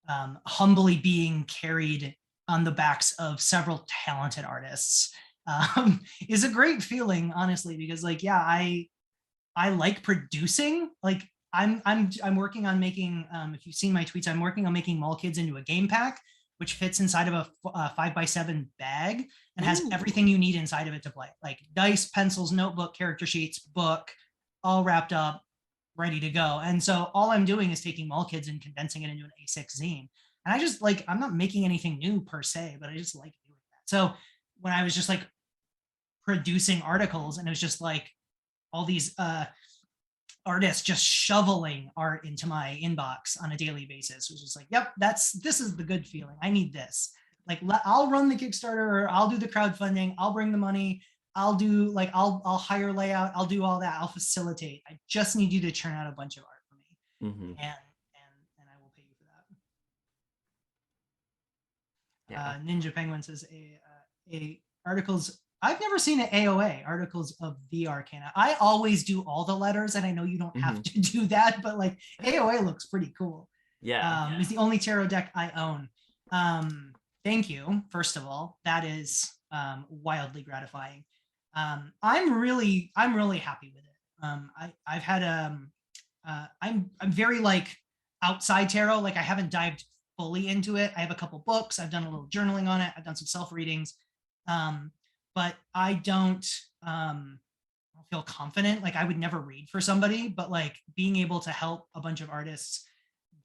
humbly being carried on the backs of several talented artists, is a great feeling, honestly, because like, yeah, I like producing. Like, I'm working on making, if you've seen my tweets, I'm working on making Mall Kids into a game pack, which fits inside of a 5x7 bag and has Ooh. everything you need inside of it to play, like dice, pencils, notebook, character sheets, book, all wrapped up, ready to go. And so all I'm doing is taking Mall Kids and condensing it into an A6 zine. And I just like, I'm not making anything new per se, but I just like doing that. So when I was just like producing articles, and it was just like all these artists just shoveling art into my inbox on a daily basis, was just like, yep, this is the good feeling. I need this. Like, I'll run the Kickstarter, or I'll do the crowdfunding, I'll bring the money, I'll hire layout, I'll do all that, I'll facilitate. I just need you to churn out a bunch of art for me, Mhm. and I will pay you for that. Yeah. Ninja Penguin says a articles. I've never seen an AOA, Articles of the Arcana. I always do all the letters, and I know you don't have Mhm. to do that, but like AOA looks pretty cool. Yeah. It's the only tarot deck I own. Thank you, first of all. That is wildly gratifying. I'm really happy with it. I've had I'm very like outside tarot. Like, I haven't dived fully into it. I have a couple books. I've done a little journaling on it. I've done some self readings, but I don't feel confident. Like, I would never read for somebody, but like being able to help a bunch of artists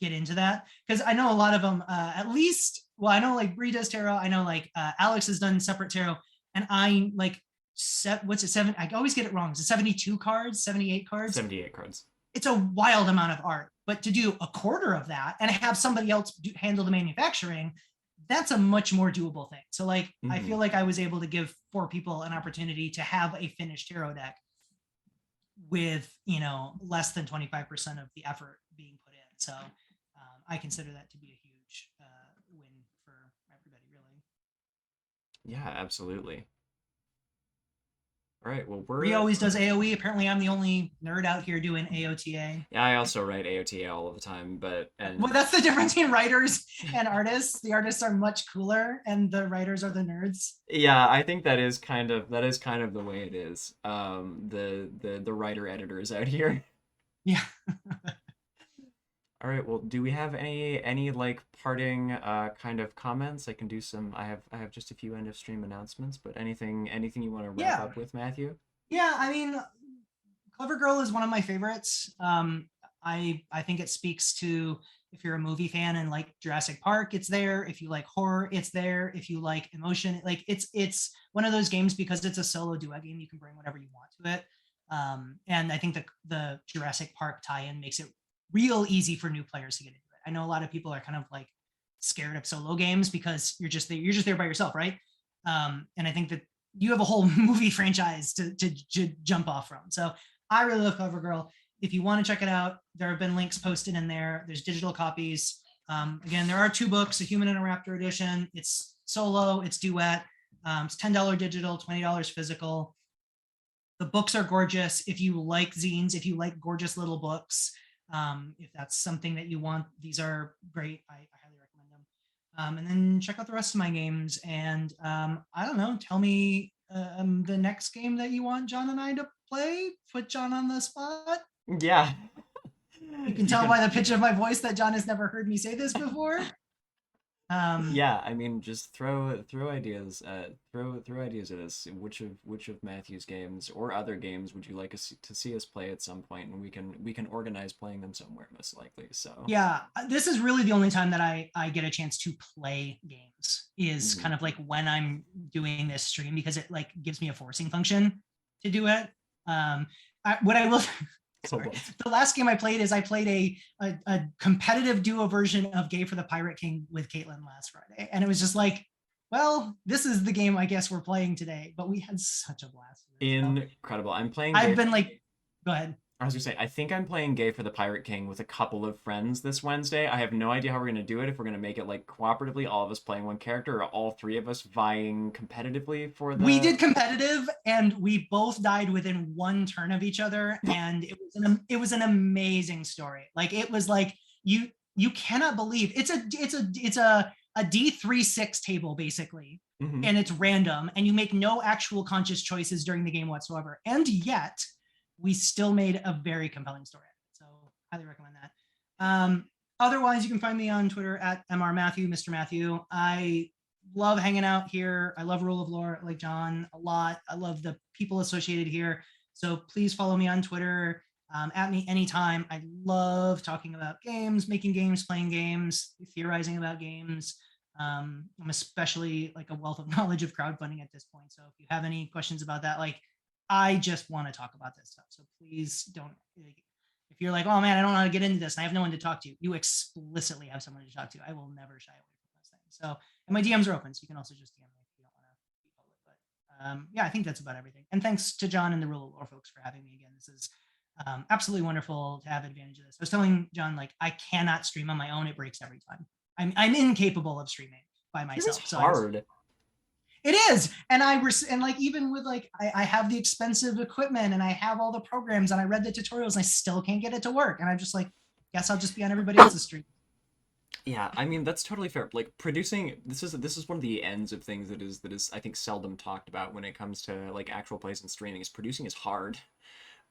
get into that, because I know a lot of them, at least, well, I know like Bree does tarot. I know like Alex has done separate tarot, and I like what's it, seven? I always get it wrong. Is it 72 cards, 78 cards? 78 cards. It's a wild amount of art, but to do a quarter of that and have somebody else handle the manufacturing, that's a much more doable thing. So like, I feel like I was able to give 4 people an opportunity to have a finished tarot deck with, you know, less than 25% of the effort being put in. So I consider that to be a huge win for everybody, really. Yeah, absolutely. All right, well, we're... Bree always does AoE. Apparently I'm the only nerd out here doing AOTA. Yeah, I also write AOTA all of the time, but... Well, that's the difference between writers and artists. The artists are much cooler and the writers are the nerds. Yeah, I think that is kind of the way it is. The writer editors out here. Yeah. All right, well, do we have any like parting kind of comments? I can do some. I have just a few end of stream announcements, but anything you want to wrap up with, Matthew? Yeah, I mean, Clever Girl is one of my favorites. I think it speaks to, if you're a movie fan and like Jurassic Park, it's there. If you like horror, it's there. If you like emotion, like it's one of those games, because it's a solo duet game, you can bring whatever you want to it. And I think the Jurassic Park tie-in makes it real easy for new players to get into it. I know a lot of people are kind of like scared of solo games because you're just there by yourself, right? And I think that you have a whole movie franchise to jump off from. So I really love Clever Girl. If you want to check it out, there have been links posted in there. There's digital copies. Again, there are 2 books, a Human and a Raptor edition. It's solo, it's duet. It's $10 digital, $20 physical. The books are gorgeous. If you like zines, if you like gorgeous little books, if that's something that you want, these are great. I highly recommend them. And then check out the rest of my games. And I don't know, tell me the next game that you want John and I to play. Put John on the spot. Yeah. You can tell by the pitch of my voice that John has never heard me say this before. Yeah, I mean, just throw ideas throw ideas at us. Which of Matthew's games or other games would you like us to see us play at some point, and we can organize playing them somewhere, most likely. So yeah, this is really the only time that I get a chance to play games, is kind of like when I'm doing this stream, because it like gives me a forcing function to do it. What I will Sorry. The last game I played is I played a competitive duo version of Gay for the Pirate King with Caitlin last Friday. And it was just like, well, this is the game I guess we're playing today. But we had such a blast. Incredible. I'm playing... I've been like, go ahead. I was gonna say, I think I'm playing Gay for the Pirate King with a couple of friends this Wednesday. I have no idea how we're gonna do it, if we're gonna make it like cooperatively, all of us playing one character, or all 3 of us vying competitively for the... We did competitive, and we both died within 1 turn of each other, and it was an amazing story. Like, it was like, you cannot believe it's a D3-6 table basically, and it's random, and you make no actual conscious choices during the game whatsoever, and yet we still made a very compelling story. So highly recommend that. Otherwise, you can find me on Twitter at MrMatthew, Mr. Matthew. I love hanging out here. I love Rule of Lore, like John, a lot. I love the people associated here. So please follow me on Twitter, at me anytime. I love talking about games, making games, playing games, theorizing about games. I'm especially like a wealth of knowledge of crowdfunding at this point. So if you have any questions about that, like, I just want to talk about this stuff. So please don't, if you're like, oh man, I don't know how to get into this, and I have no one to talk to, you explicitly have someone to talk to. I will never shy away from those things. So, and my DMs are open, so you can also just DM me if you don't want to be public. But yeah, I think that's about everything. And thanks to John and the Rule of Lore folks for having me again. This is absolutely wonderful to have advantage of this. I was telling John, like, I cannot stream on my own. It breaks every time. I'm incapable of streaming by myself. It's hard. It is. And like, even with like, I have the expensive equipment and I have all the programs and I read the tutorials and I still can't get it to work. And I'm just like, guess I'll just be on everybody else's stream. Yeah, I mean, that's totally fair. Like, producing, this is one of the ends of things that is I think seldom talked about when it comes to like actual plays and streaming. Is producing is hard.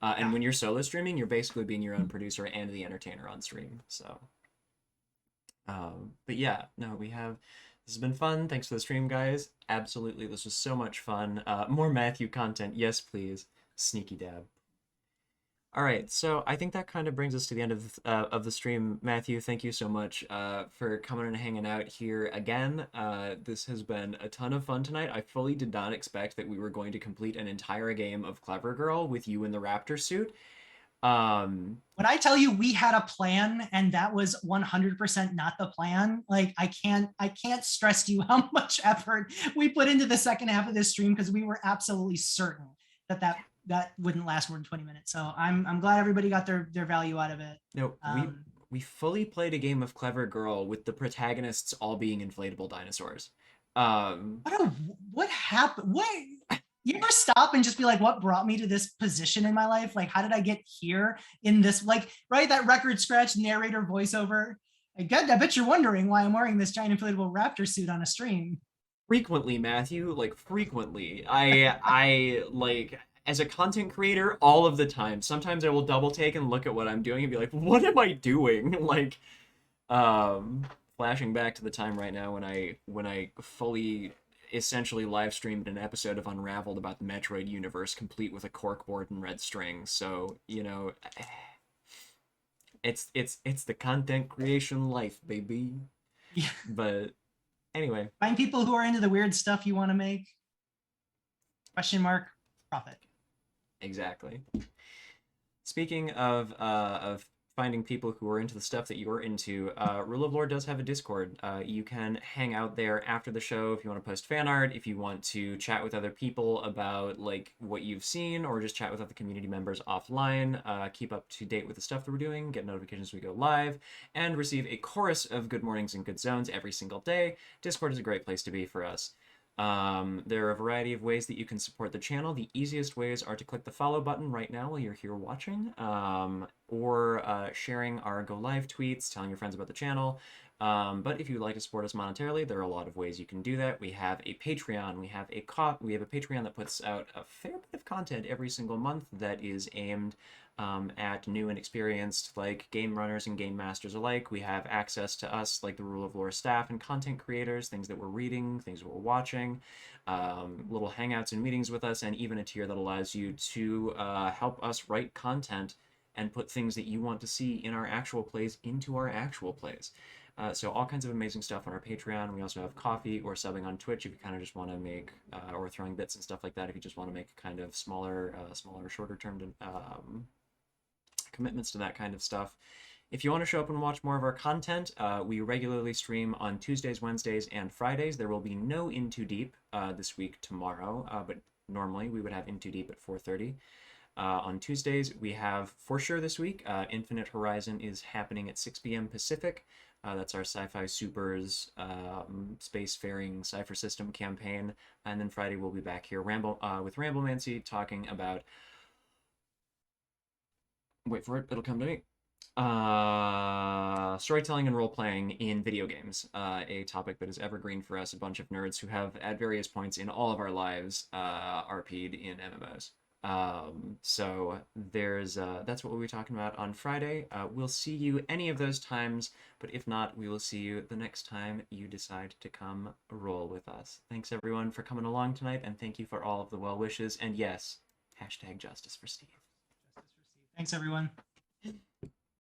And when you're solo streaming, you're basically being your own producer and the entertainer on stream. So but yeah, no, this has been fun. Thanks for the stream, guys. Absolutely, this was so much fun. More Matthew content, yes please. Sneaky dab. All right, so I think that kind of brings us to the end of the stream. Matthew, thank you so much for coming and hanging out here again. This has been a ton of fun tonight. I fully did not expect that we were going to complete an entire game of Clever Girl with you in the raptor suit. When I tell you we had a plan and that was 100% not the plan, like I can't stress to you how much effort we put into the second half of this stream because we were absolutely certain that wouldn't last more than 20 minutes. So I'm glad everybody got their value out of it. no, we fully played a game of Clever Girl with the protagonists all being inflatable dinosaurs. What happened? What you ever stop and just be like, what brought me to this position in my life? Like, how did I get here in this, like, right? That record scratch narrator voiceover. I bet you're wondering why I'm wearing this giant inflatable raptor suit on a stream. Frequently, Matthew, like frequently. I like as a content creator all of the time. Sometimes I will double take and look at what I'm doing and be like, what am I doing? Like flashing back to the time right now when I fully essentially live streamed an episode of Unraveled about the Metroid universe complete with a corkboard and red string. So, you know, it's the content creation life, baby. Yeah. But anyway, Find people who are into the weird stuff you want to make. Question mark, profit. exactly. Speaking of finding people who are into the stuff that you're into, Rule of Lore does have a Discord. You can hang out there after the show if you want to post fan art, if you want to chat with other people about like what you've seen, or just chat with other community members offline. Keep up to date with the stuff that we're doing, get notifications when we go live, and receive a chorus of good mornings and good zones every single day. Discord is a great place to be for us. There are a variety of ways that you can support the channel. The easiest ways are to click the follow button right now while you're here watching, or sharing our go live tweets, telling your friends about the channel. But if you'd like to support us monetarily, there are a lot of ways you can do that. We have a Patreon. We have a Patreon that puts out a fair bit of content every single month that is aimed at new and experienced like game runners and game masters alike. We have access to us, like the Rule of Lore staff and content creators, things that we're reading, things that we're watching, little hangouts and meetings with us, and even a tier that allows you to help us write content and put things that you want to see in our actual plays into our actual plays. So all kinds of amazing stuff on our Patreon. We also have coffee or subbing on Twitch if you kind of just want to make, or throwing bits and stuff like that if you just want to make kind of smaller, shorter term commitments to that kind of stuff. If you want to show up and watch more of our content, we regularly stream on Tuesdays, Wednesdays, and Fridays. There will be no In Too Deep this week tomorrow, but normally we would have In Too Deep at 4:30. On Tuesdays, we have, for sure this week, Infinite Horizon is happening at 6 p.m. Pacific. That's our Sci-Fi Supers spacefaring cipher system campaign. And then Friday we'll be back here with Ramblemancy talking about... Wait for it, it'll come to me. Storytelling and role-playing in video games, a topic that is evergreen for us, a bunch of nerds who have at various points in all of our lives RP'd in MMOs. So there's that's what we'll be talking about on Friday. We'll see you any of those times, but if not, we will see you the next time you decide to come roll with us. Thanks everyone for coming along tonight, and thank you for all of the well wishes, and yes, #Justice for Steve. Thanks everyone.